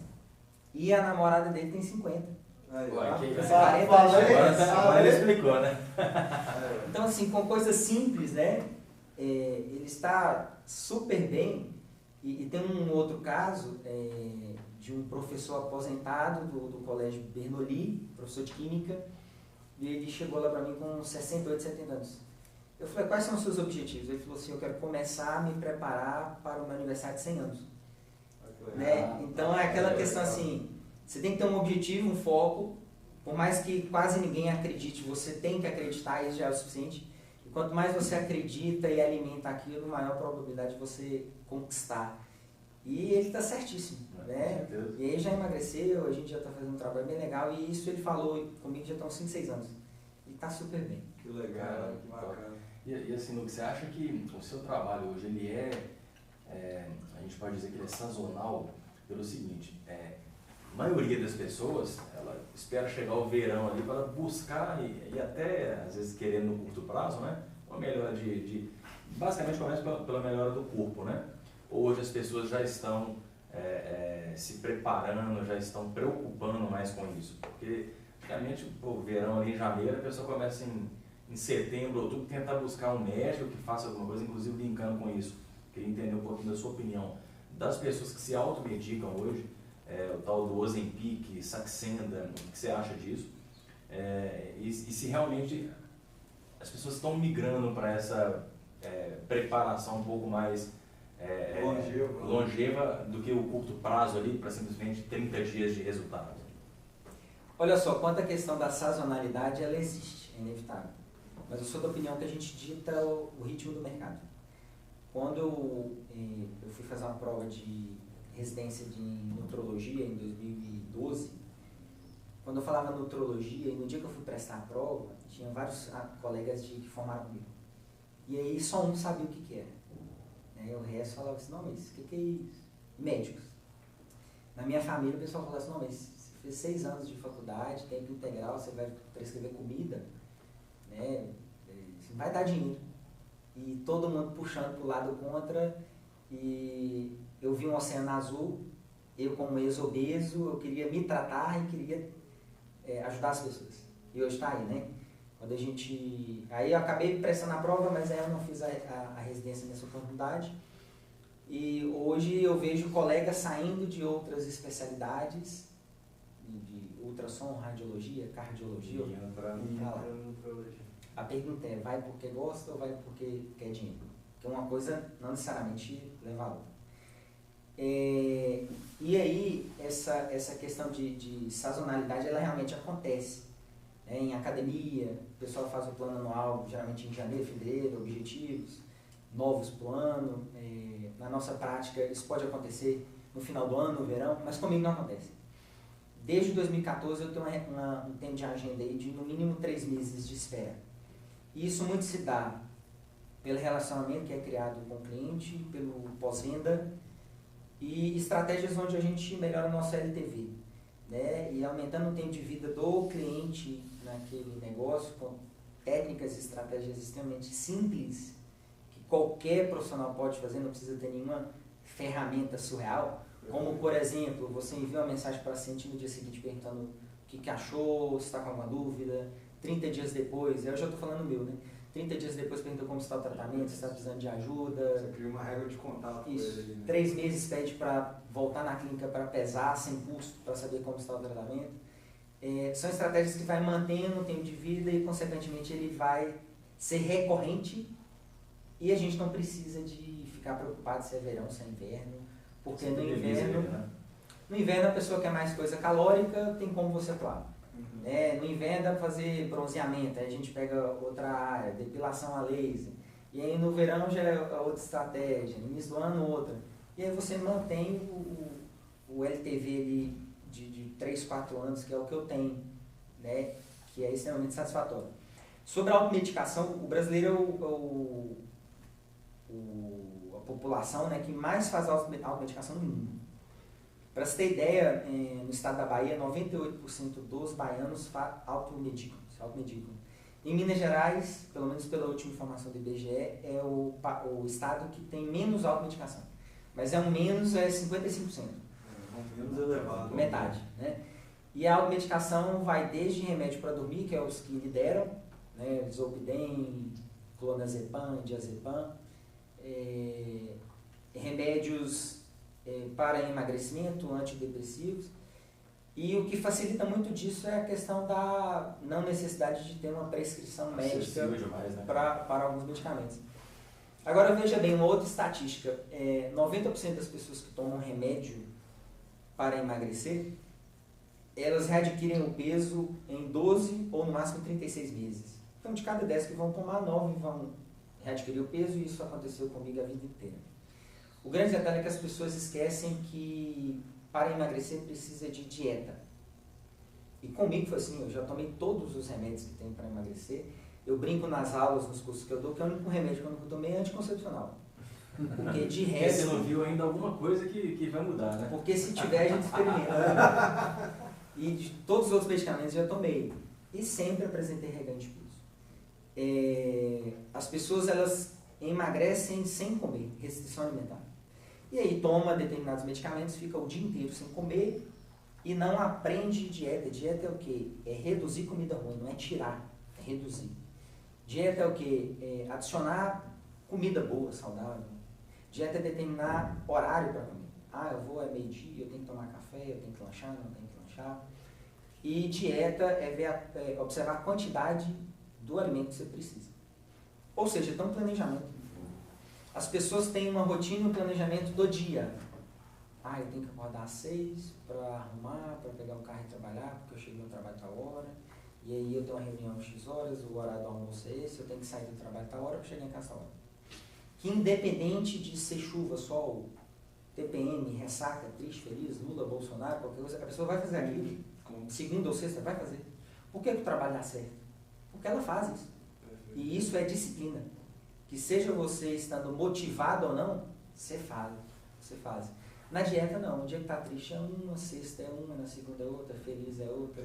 E a namorada dele tem 50. Agora ele explicou, né? Então, assim, com coisas simples, né? Ele está super bem. E tem um outro caso de um professor aposentado do Colégio Bernoulli, professor de Química, e ele chegou lá para mim com 68, 70 anos. Eu falei, quais são os seus objetivos? Ele falou assim, eu quero começar a me preparar para o meu aniversário de 100 anos. Né? Então, é aquela questão assim, você tem que ter um objetivo, um foco, por mais que quase ninguém acredite, você tem que acreditar, isso já é o suficiente. E quanto mais você acredita e alimenta aquilo, maior a probabilidade de você conquistar. E ele está certíssimo, né? E aí já emagreceu, a gente já está fazendo um trabalho bem legal, e isso ele falou comigo já estão 5, 6 anos. e está super bem. Que legal, que bacana. E assim, Lucas, você acha que o seu trabalho hoje, ele a gente pode dizer que ele é sazonal pelo seguinte, a maioria das pessoas, ela espera chegar o verão ali para buscar e até, às vezes, querendo no curto prazo, né, uma melhora basicamente começa pela melhora do corpo, né? Hoje as pessoas já estão se preparando, já estão preocupando mais com isso, porque antigamente, o verão ali em janeiro, a pessoa começa em setembro, outubro, tentar buscar um médico que faça alguma coisa, inclusive brincando com isso. Queria entender um pouquinho da sua opinião das pessoas que se automedicam hoje, o tal do Ozempic, Saxenda, o que você acha disso? E se realmente as pessoas estão migrando para essa preparação um pouco mais longeva do que o curto prazo ali, para simplesmente 30 dias de resultado? Olha só, quanto à questão da sazonalidade, ela existe, é inevitável. Mas eu sou da opinião que a gente dita o ritmo do mercado. Quando eu fui fazer uma prova de residência de nutrologia em 2012, quando eu falava nutrologia, e no dia que eu fui prestar a prova, tinha vários colegas que formaram comigo. E aí só um sabia o que era. O resto falava assim, não, mas o que é isso? Médicos. Na minha família o pessoal falava assim, não, mas você fez 6 anos de faculdade, tempo integral, você vai prescrever comida, né? Você vai dar dinheiro. E todo mundo puxando para o lado contra, e eu vi um oceano azul, eu como ex-obeso, eu queria me tratar e queria ajudar as pessoas. E hoje está aí, né? Quando aí eu acabei prestando a prova, mas aí eu não fiz a residência nessa oportunidade. E hoje eu vejo colegas saindo de outras especialidades, de ultrassom, radiologia, cardiologia. A pergunta é, vai porque gosta ou vai porque quer dinheiro? Porque uma coisa não necessariamente leva a outra. E aí, essa questão de sazonalidade, ela realmente acontece. Em academia, o pessoal faz o plano anual, geralmente em janeiro, fevereiro, objetivos, novos plano. Na nossa prática, isso pode acontecer no final do ano, no verão, mas comigo não acontece. Desde 2014 eu tenho um tempo de agenda aí de no mínimo 3 meses de espera. E isso muito se dá pelo relacionamento que é criado com o cliente, pelo pós-venda e estratégias onde a gente melhora o nosso LTV, né? E aumentando o tempo de vida do cliente naquele negócio com técnicas e estratégias extremamente simples que qualquer profissional pode fazer, não precisa ter nenhuma ferramenta surreal, como por exemplo, você envia uma mensagem para o paciente no dia seguinte perguntando o que achou, se está com alguma dúvida, 30 dias depois, eu já estou falando o meu, né? 30 dias depois pergunta como está o tratamento, se está precisando de ajuda. Você cria uma regra de contato. Isso. Com ele, né? 3 meses pede para voltar na clínica para pesar, sem custo, para saber como está o tratamento. São estratégias que vai mantendo o tempo de vida e, consequentemente, ele vai ser recorrente e a gente não precisa de ficar preocupado se é verão, se é inverno, porque no inverno a pessoa quer mais coisa calórica, tem como você atuar. No inverno dá para fazer bronzeamento, aí a gente pega outra área, depilação a laser. E aí no verão já é outra estratégia, no início do ano outra. E aí você mantém o LTV ali de 3, 4 anos, que é o que eu tenho, né? Que é extremamente satisfatório. Sobre a automedicação, o brasileiro é a população, né, que mais faz automedicação no mundo. Para você ter ideia, no estado da Bahia, 98% dos baianos se automedicam. Em Minas Gerais, pelo menos pela última informação do IBGE, é o estado que tem menos automedicação. Mas o menos é 55%. Menos elevado. Metade, né? E a automedicação vai desde remédio para dormir, que é os que lideram, né? Zolpidem, clonazepam, diazepam, remédios para emagrecimento, antidepressivos, e o que facilita muito disso é a questão da não necessidade de ter uma prescrição médica para alguns medicamentos. Agora veja bem, uma outra estatística, 90% das pessoas que tomam remédio para emagrecer, elas readquirem o peso em 12 ou no máximo 36 meses. Então de cada 10 que vão tomar, 9 vão readquirir o peso, e isso aconteceu comigo a vida inteira. O grande detalhe é que as pessoas esquecem que para emagrecer precisa de dieta. E comigo foi assim, eu já tomei todos os remédios que tem para emagrecer. Eu brinco nas aulas, nos cursos que eu dou, que é o único remédio que eu nunca tomei é anticoncepcional. Porque de Porque resto... você não viu ainda alguma coisa que vai mudar, né? Porque se tiver, a gente experimenta. E de todos os outros medicamentos eu já tomei. E sempre apresentei reganho de peso. As pessoas, elas emagrecem sem comer, restrição alimentar. E aí toma determinados medicamentos, fica o dia inteiro sem comer e não aprende dieta. Dieta é o quê? É reduzir comida ruim, não é tirar, é reduzir. Dieta é o quê? É adicionar comida boa, saudável. Dieta é determinar horário para comer. Eu vou meio-dia, eu tenho que tomar café, eu tenho que lanchar, não tenho que lanchar. E dieta é observar a quantidade do alimento que você precisa. Ou seja, tem um planejamento. As pessoas têm uma rotina e um planejamento do dia. Eu tenho que acordar às 6 para arrumar, para pegar o carro e trabalhar, porque eu cheguei no trabalho a tal hora. E aí eu tenho uma reunião às X horas, o horário do almoço é esse, eu tenho que sair do trabalho a tal hora para chegar em casa a tal hora. Que independente de ser chuva, sol, TPM, ressaca, triste, feliz, Lula, Bolsonaro, qualquer coisa, a pessoa vai fazer aquilo. Segunda ou sexta, vai fazer. Por que o trabalho dá certo? Porque ela faz isso. E isso é disciplina. Que seja você estando motivado ou não, você faz. Na dieta não, o dia que está triste é uma, sexta é uma, na segunda é outra, feliz é outra.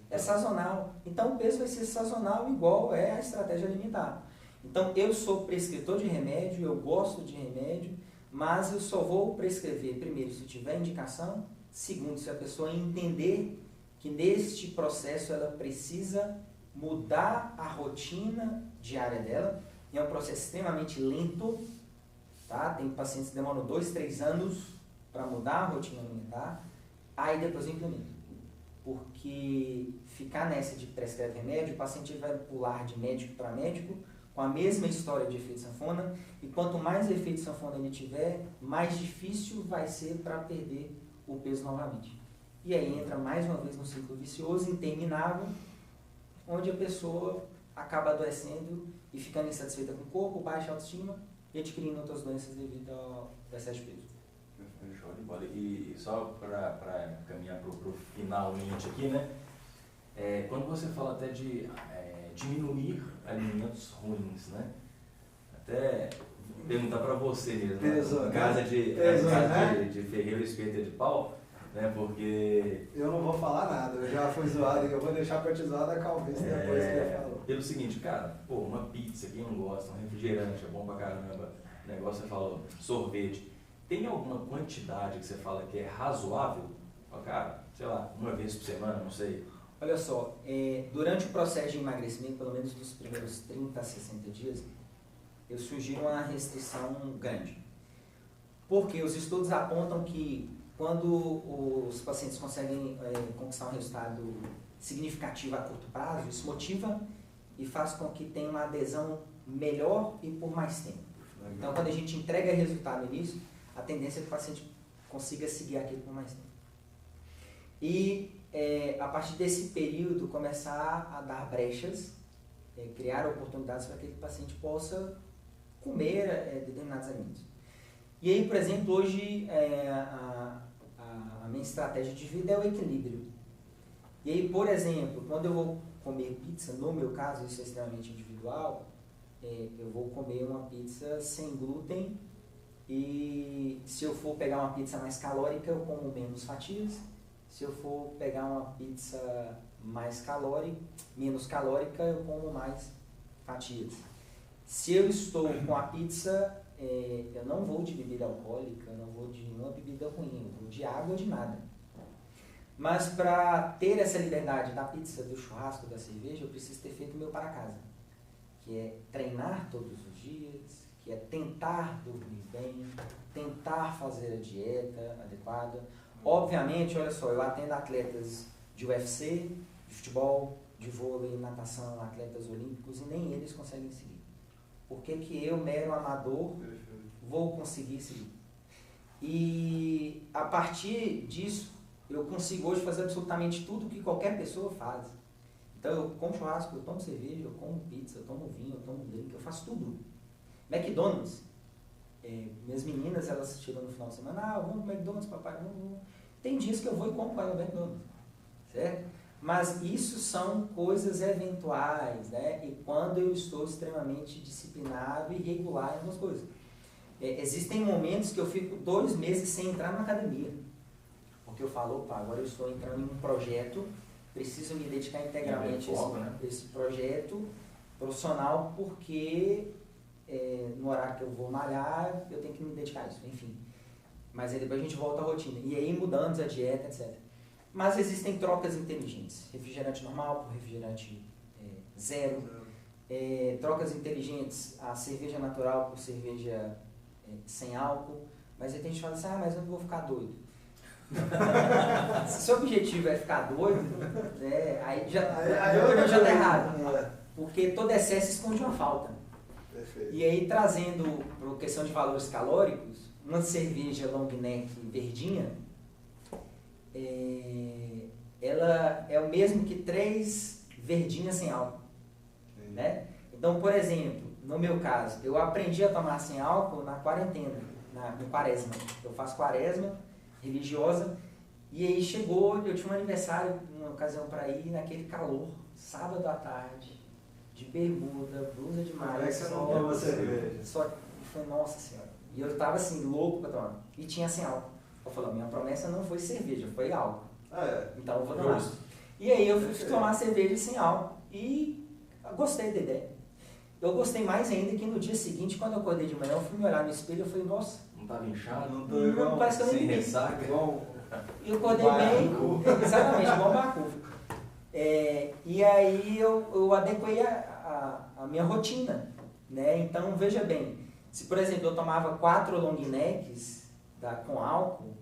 É sazonal. Então o peso vai ser sazonal igual é a estratégia alimentar. Então eu sou prescritor de remédio, eu gosto de remédio, mas eu só vou prescrever, primeiro, se tiver indicação, segundo, se a pessoa entender que neste processo ela precisa mudar a rotina diária dela. E é um processo extremamente lento, tá? Tem pacientes que demoram 2, 3 anos para mudar a rotina alimentar, aí depois eu implemento. Porque ficar nessa de prescrever remédio, o paciente vai pular de médico para médico com a mesma história de efeito sanfona, e quanto mais efeito sanfona ele tiver, mais difícil vai ser para perder o peso novamente. E aí entra mais uma vez no ciclo vicioso, interminável, onde a pessoa acaba adoecendo e ficando insatisfeita com o corpo, baixa autoestima e adquirindo outras doenças devido ao excesso de peso. Show de bola. E só para caminhar para o finalmente aqui, né? Quando você fala até de diminuir alimentos ruins, né? Até perguntar para você mesmo, em casa de ferreiro espeta de pau, né? Porque... Eu não vou falar nada, eu já fui zoado e eu vou deixar pra te zoar da calvície depois que ele falou. Pelo seguinte, cara, uma pizza, quem não gosta, um refrigerante, é bom pra caramba, o negócio você falou, sorvete. Tem alguma quantidade que você fala que é razoável? Cara, sei lá, uma vez por semana, não sei. Olha só, durante o processo de emagrecimento, pelo menos dos primeiros 30 a 60 dias, eu sugiro uma restrição grande. Porque os estudos apontam que quando os pacientes conseguem conquistar um resultado significativo a curto prazo, isso motiva e faz com que tenha uma adesão melhor e por mais tempo. Então, quando a gente entrega resultado nisso, a tendência é que o paciente consiga seguir aquilo por mais tempo. E a partir desse período começar a dar brechas, criar oportunidades para que aquele paciente possa comer determinados alimentos. E aí, por exemplo, hoje a minha estratégia de vida é o equilíbrio. E aí, por exemplo, quando eu vou comer pizza, no meu caso, isso é extremamente individual, eu vou comer uma pizza sem glúten e se eu for pegar uma pizza mais calórica, eu como menos fatias. Se eu for pegar uma pizza menos calórica, eu como mais fatias. Se eu estou com a pizza, eu não vou de bebida alcoólica, eu não vou de nenhuma bebida ruim, eu vou de água ou de nada. Mas para ter essa liberdade da pizza, do churrasco, da cerveja, eu preciso ter feito o meu para casa, que é treinar todos os dias, que é tentar dormir bem, tentar fazer a dieta adequada. Obviamente, olha só, eu atendo atletas de UFC, de futebol, de vôlei, natação, atletas olímpicos, e nem eles conseguem seguir. Por que que eu, mero amador, vou conseguir seguir? E a partir disso, eu consigo hoje fazer absolutamente tudo que qualquer pessoa faz. Então eu como churrasco, eu tomo cerveja, eu como pizza, eu tomo vinho, eu tomo drink, eu faço tudo. McDonald's, minhas meninas, elas chegam no final de semana, vamos no McDonald's, papai, vamos. Tem dias que eu vou e como para o McDonald's, certo? Mas isso são coisas eventuais, né? E quando eu estou extremamente disciplinado e regular em algumas coisas. Existem momentos que eu fico 2 meses sem entrar na academia. Porque eu falo, opa, agora eu estou entrando em um projeto, preciso me dedicar integralmente a esse projeto profissional, porque no horário que eu vou malhar, eu tenho que me dedicar a isso, enfim. Mas aí depois a gente volta à rotina. E aí mudamos a dieta, etc. Mas existem trocas inteligentes. Refrigerante normal por refrigerante zero. Trocas inteligentes, a cerveja natural por cerveja sem álcool. Mas aí tem gente que fala assim, mas eu não vou ficar doido. Se seu objetivo é ficar doido, aí já está errado. Porque todo excesso esconde uma falta. Perfeito. E aí, trazendo para a questão de valores calóricos, uma cerveja long neck verdinha, ela é o mesmo que 3 verdinhas sem álcool. Né? Então, por exemplo, no meu caso, eu aprendi a tomar sem álcool na quarentena, no quaresma. Eu faço quaresma religiosa, e aí chegou, eu tinha um aniversário, uma ocasião para ir naquele calor, sábado à tarde, de bermuda, blusa de malha. Como é que você não toma cerveja? Só foi, nossa senhora. E eu tava assim, louco pra tomar. E tinha sem álcool. Eu falei, minha promessa não foi cerveja, foi álcool. Então eu vou tomar. Justo. E aí eu fui tomar cerveja sem álcool. E gostei da ideia. Eu gostei mais ainda que no dia seguinte, quando eu acordei de manhã, eu fui me olhar no espelho e eu falei, nossa. Não tava inchado? Não tô igual, parece que eu nem sem ressaca? E eu acordei bem. Exatamente, igual Bacu. E aí eu adequei a minha rotina, né? Então, veja bem, se por exemplo eu tomava 4 long necks com álcool,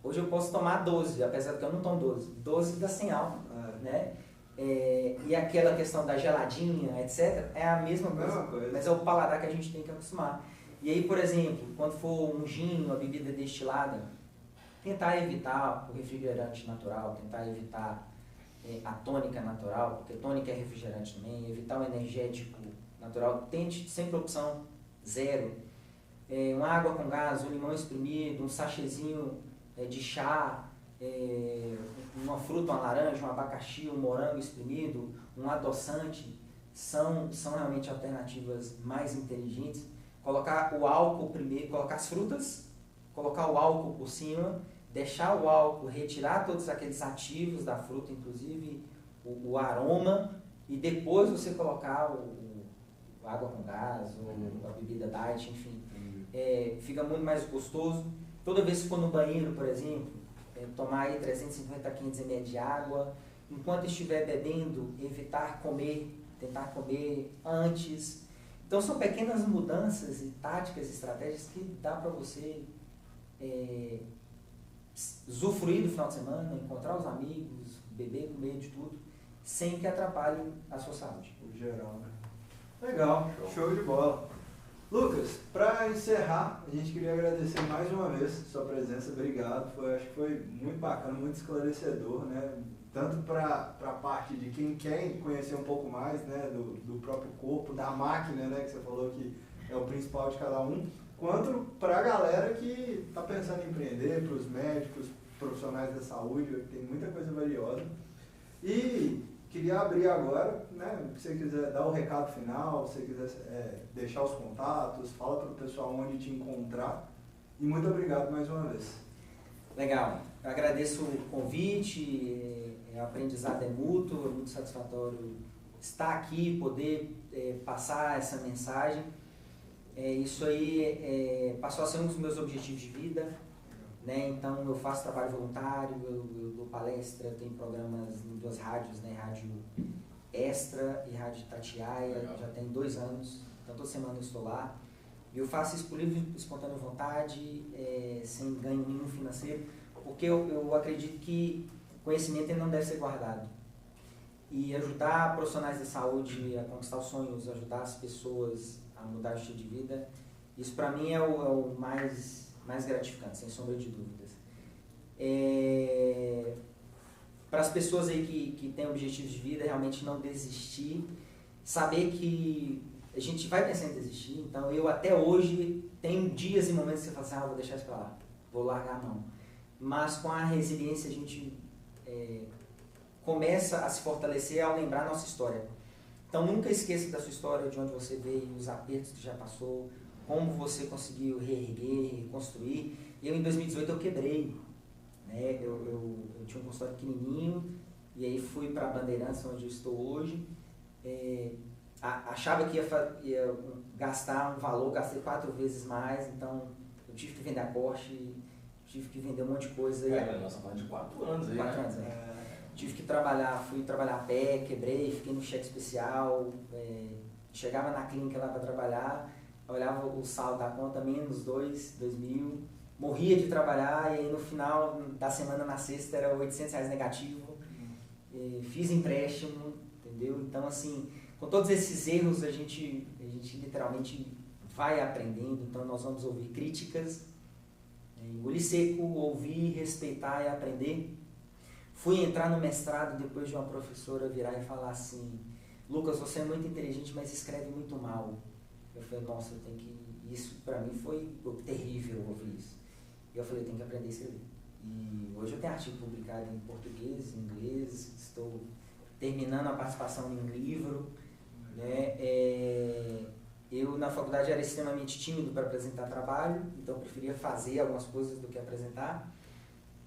hoje eu posso tomar 12, apesar que eu não tomo 12. 12 dá sem álcool, né? E aquela questão da geladinha, etc., é a mesma coisa, mas é o paladar que a gente tem que acostumar. E aí, por exemplo, quando for um gin, uma bebida destilada, tentar evitar o refrigerante natural, tentar evitar a tônica natural, porque tônica é refrigerante também, evitar o energético natural, tente sempre a opção 0, uma água com gás, um limão espremido, um sachêzinho de chá, uma fruta, uma laranja, um abacaxi, um morango espremido, um adoçante, são realmente alternativas mais inteligentes. Colocar o álcool primeiro, colocar as frutas, colocar o álcool por cima, deixar o álcool, retirar todos aqueles ativos da fruta, inclusive o aroma, e depois você colocar a água com gás, ou a bebida diet, enfim. Fica muito mais gostoso. Toda vez que for no banheiro, por exemplo, tomar aí 350 a 500 ml de água. Enquanto estiver bebendo, evitar comer, tentar comer antes. Então são pequenas mudanças e táticas, estratégias que dá para você usufruir do final de semana, encontrar os amigos, beber, comer de tudo, sem que atrapalhe a sua saúde. O geral, né? Legal, show de bola. Lucas, para encerrar, a gente queria agradecer mais uma vez sua presença, obrigado, acho que foi muito bacana, muito esclarecedor, né? Tanto para a parte de quem quer conhecer um pouco mais, né, do próprio corpo, da máquina, né, que você falou que é o principal de cada um, quanto para a galera que está pensando em empreender, para os médicos, profissionais da saúde, tem muita coisa valiosa. E queria abrir agora, né, se você quiser dar o recado final, se você quiser deixar os contatos, fala para o pessoal onde te encontrar. E muito obrigado mais uma vez. Legal, eu agradeço o convite, o aprendizado é mútuo, é muito satisfatório estar aqui, poder passar essa mensagem. Isso aí passou a ser um dos meus objetivos de vida, né? Então eu faço trabalho voluntário, eu dou palestra, eu tenho programas em 2 rádios, né? Rádio Extra e Rádio Itatiaia, já tem 2 anos, então toda semana eu estou lá. E eu faço isso por livre e espontânea vontade, sem ganho nenhum financeiro, porque eu acredito que conhecimento ele não deve ser guardado. E ajudar profissionais da saúde a conquistar os sonhos, ajudar as pessoas a mudar o estilo de vida, isso para mim é o mais gratificante, sem sombra de dúvidas. Para as pessoas aí que têm objetivos de vida, realmente não desistir, saber que a gente vai pensar em desistir, então eu até hoje tenho dias e momentos que você fala assim, vou deixar isso para lá, vou largar a mão. Mas com a resiliência a gente começa a se fortalecer ao lembrar a nossa história. Então nunca esqueça da sua história, de onde você veio, os apertos que já passou, como você conseguiu reerguer, reconstruir. Eu em 2018 eu quebrei, né? Eu tinha um consultório pequenininho e aí fui para Bandeirantes, onde eu estou hoje. Achava que ia gastar um valor, gastei 4 vezes mais, então eu tive que vender a Porsche, tive que vender um monte de coisa. Nós estamos falando de 4 anos aí, 4 anos, Tive que fui trabalhar a pé, quebrei, fiquei no cheque especial, chegava na clínica lá para trabalhar, olhava o saldo da conta, menos 2.000, morria de trabalhar e aí no final da semana, na sexta, era R$800 negativo, fiz empréstimo, entendeu? Então assim, com todos esses erros a gente literalmente vai aprendendo, então nós vamos ouvir críticas, engolir seco, ouvir, respeitar e aprender. Fui entrar no mestrado depois de uma professora virar e falar assim: Lucas, você é muito inteligente, mas escreve muito mal. Eu falei, nossa, eu tenho que... Isso para mim foi terrível ouvir isso. E eu falei, eu tenho que aprender a escrever. E hoje eu tenho artigo publicado em português, em inglês, estou terminando a participação em um livro, né? Eu na faculdade era extremamente tímido para apresentar trabalho, então eu preferia fazer algumas coisas do que apresentar.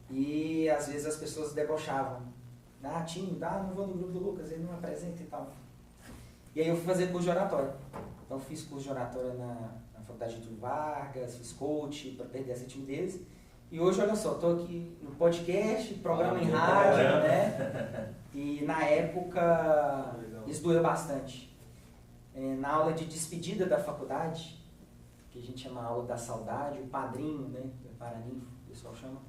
E às vezes as pessoas debochavam. Tímido, não vou no grupo do Lucas, ele não apresenta e tal. E aí eu fui fazer curso de oratória. Então fiz curso de oratória na faculdade de Vargas, fiz coach para perder essa timidez. E hoje, olha só, estou aqui no podcast, programa em rádio, né? E na época isso doeu bastante. Na aula de despedida da faculdade, que a gente chama aula da saudade, o padrinho, né? Paraninfo, o pessoal chama.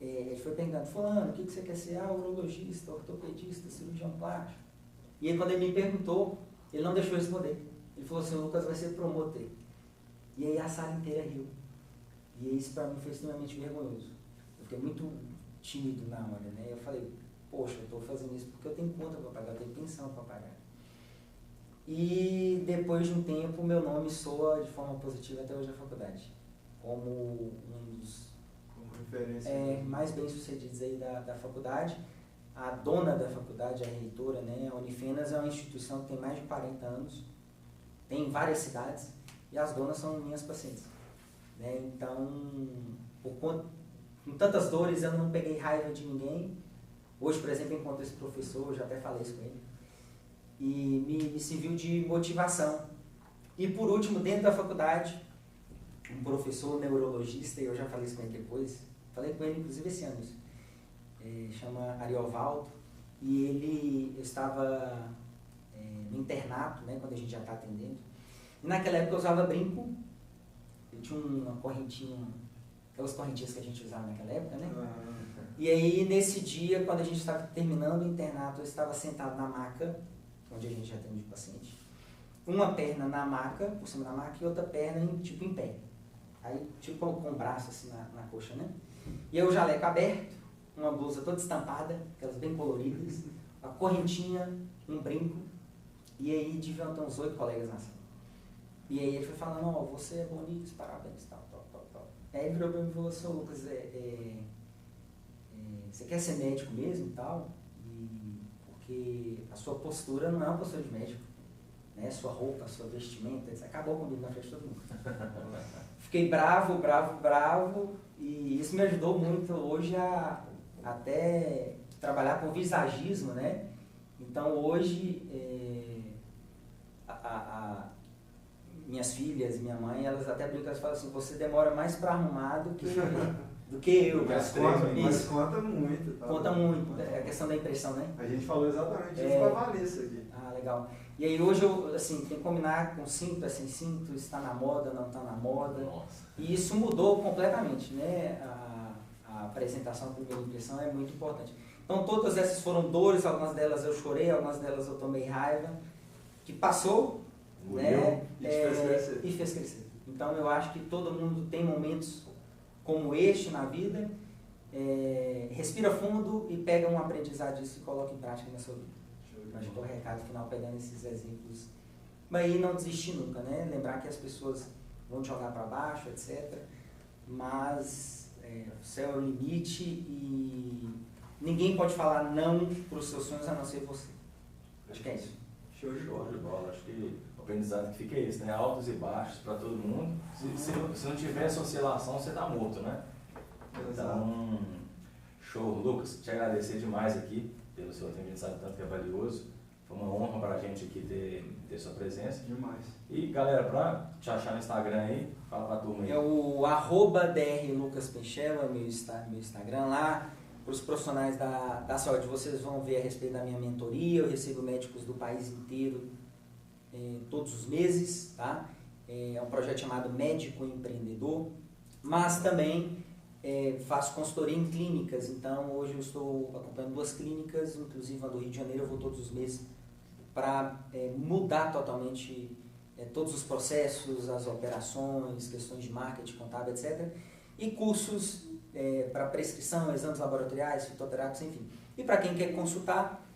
Ele foi perguntando, fulano, o que você quer ser? Urologista, ortopedista, cirurgião plástico. E aí quando ele me perguntou, ele não deixou eu responder. Ele falou assim, o Lucas vai ser promotor. E aí a sala inteira riu. E isso para mim foi extremamente vergonhoso. Eu fiquei muito tímido na hora, né? Eu falei, poxa, eu estou fazendo isso porque eu tenho conta para pagar, eu tenho pensão para pagar. E depois de um tempo, meu nome soa de forma positiva até hoje na faculdade. Como um dos mais bem-sucedidos aí da faculdade. A dona da faculdade, a reitora, né, a Unifenas, é uma instituição que tem mais de 40 anos, tem em várias cidades, e as donas são minhas pacientes. Né? Então, com tantas dores, eu não peguei raiva de ninguém. Hoje, por exemplo, encontro esse professor, já até falei isso com ele, e me serviu de motivação. E por último, dentro da faculdade, um professor neurologista, e eu já falei isso com ele depois, falei com ele inclusive esse ano, chama Ariovaldo, e eu estava no internato, né, quando a gente já está atendendo, e naquela época eu usava brinco, eu tinha uma correntinha, aquelas correntinhas que a gente usava naquela época, né? E aí nesse dia, quando a gente estava terminando o internato, eu estava sentado na maca, onde a gente já atende o paciente, uma perna na maca, por cima da maca, e outra perna tipo em pé. Aí, tipo com o braço assim na coxa, né? E aí o jaleco aberto, uma blusa toda estampada, aquelas bem coloridas, a correntinha, um brinco, e aí deviam ter uns 8 colegas na sala. E aí ele foi falando, você é bonito, parabéns, tal. Aí ele virou pra mim e falou assim, Lucas, você quer ser médico mesmo e tal? Porque a sua postura não é uma postura de médico, né? Sua roupa, sua vestimenta, isso acabou comigo na frente de todo mundo. Fiquei bravo, e isso me ajudou muito hoje a até trabalhar com visagismo, né? Então hoje minhas filhas, minha mãe, elas até brincam e falam assim, você demora mais para arrumar do que eu. Mas conta muito. Tá? Conta muito, a questão da impressão, né? A gente falou exatamente isso com a Vanessa aqui. Legal. E aí hoje eu, assim, tem que combinar com cinto, sem cinto, está na moda, não está na moda. Nossa. E isso mudou completamente, né? A apresentação, a primeira impressão é muito importante. Então todas essas foram dores, algumas delas eu chorei, algumas delas eu tomei raiva, que passou, né? E fez crescer. Então eu acho que todo mundo tem momentos como este na vida, respira fundo e pega um aprendizado disso e coloca em prática na sua vida. Acho que é o recado final, pegando esses exemplos. Mas aí não desistir nunca, né? Lembrar que as pessoas vão te jogar para baixo, etc. Mas o céu é o limite e ninguém pode falar não para os seus sonhos a não ser você. Acho que é isso. Show de bola. Acho que o aprendizado que fica é esse, né? Altos e baixos para todo mundo. Se não tiver essa oscilação, você tá morto, né? Então, show. Lucas, te agradecer demais aqui pelo seu tempo, a gente sabe tanto que é valioso. Foi uma honra pra gente aqui ter sua presença. Demais. E galera, pra te achar no Instagram aí, fala pra turma aí. É o @drlucaspinchero, é meu Instagram lá. Para os profissionais da saúde, vocês vão ver a respeito da minha mentoria. Eu recebo médicos do país inteiro todos os meses, tá? É um projeto chamado Médico Empreendedor, mas também faço consultoria em clínicas. Então hoje eu estou acompanhando 2 clínicas, inclusive a do Rio de Janeiro. Eu vou todos os meses para mudar totalmente todos os processos, as operações, questões de marketing, contábil, etc. E cursos para prescrição, exames laboratoriais, fitoterápicos, enfim. E para quem quer consultar,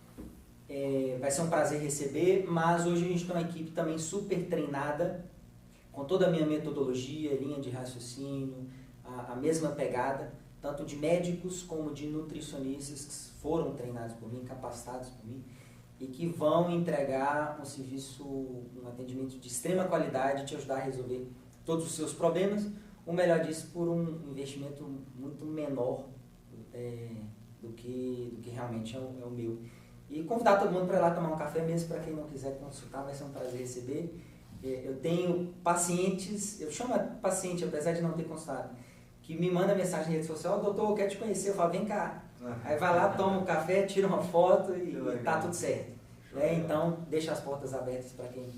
vai ser um prazer receber, mas hoje a gente tem uma equipe também super treinada, com toda a minha metodologia, linha de raciocínio, a mesma pegada, tanto de médicos como de nutricionistas que foram treinados por mim, capacitados por mim, e que vão entregar um serviço, um atendimento de extrema qualidade, te ajudar a resolver todos os seus problemas. O melhor disso por um investimento muito menor do que realmente é o meu. E convidar todo mundo para ir lá tomar um café, mesmo para quem não quiser consultar, vai ser um prazer receber. Eu tenho pacientes, eu chamo paciente, apesar de não ter consultado, que me manda mensagem na rede social: doutor, eu quero te conhecer. Eu falo: vem cá. Aí vai lá, toma um café, tira uma foto e tá tudo certo. Então, deixa as portas abertas para quem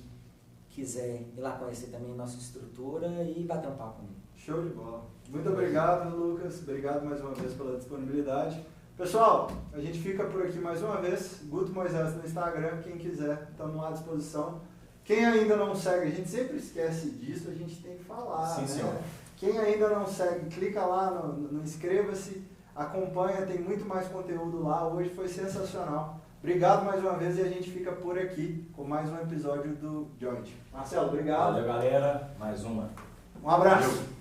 quiser ir lá conhecer também a nossa estrutura e bater um papo comigo. Show de bola. Muito obrigado, Lucas. Obrigado mais uma vez pela disponibilidade. Pessoal, a gente fica por aqui mais uma vez. Guto Moisés no Instagram, quem quiser, estamos à disposição. Quem ainda não segue, a gente sempre esquece disso, a gente tem que falar. Sim, né? senhor. Quem ainda não segue, clica lá no inscreva-se, acompanha, tem muito mais conteúdo lá. Hoje foi sensacional. Obrigado mais uma vez e a gente fica por aqui com mais um episódio do Joint. Marcelo, obrigado. Valeu, galera. Mais uma. Um abraço.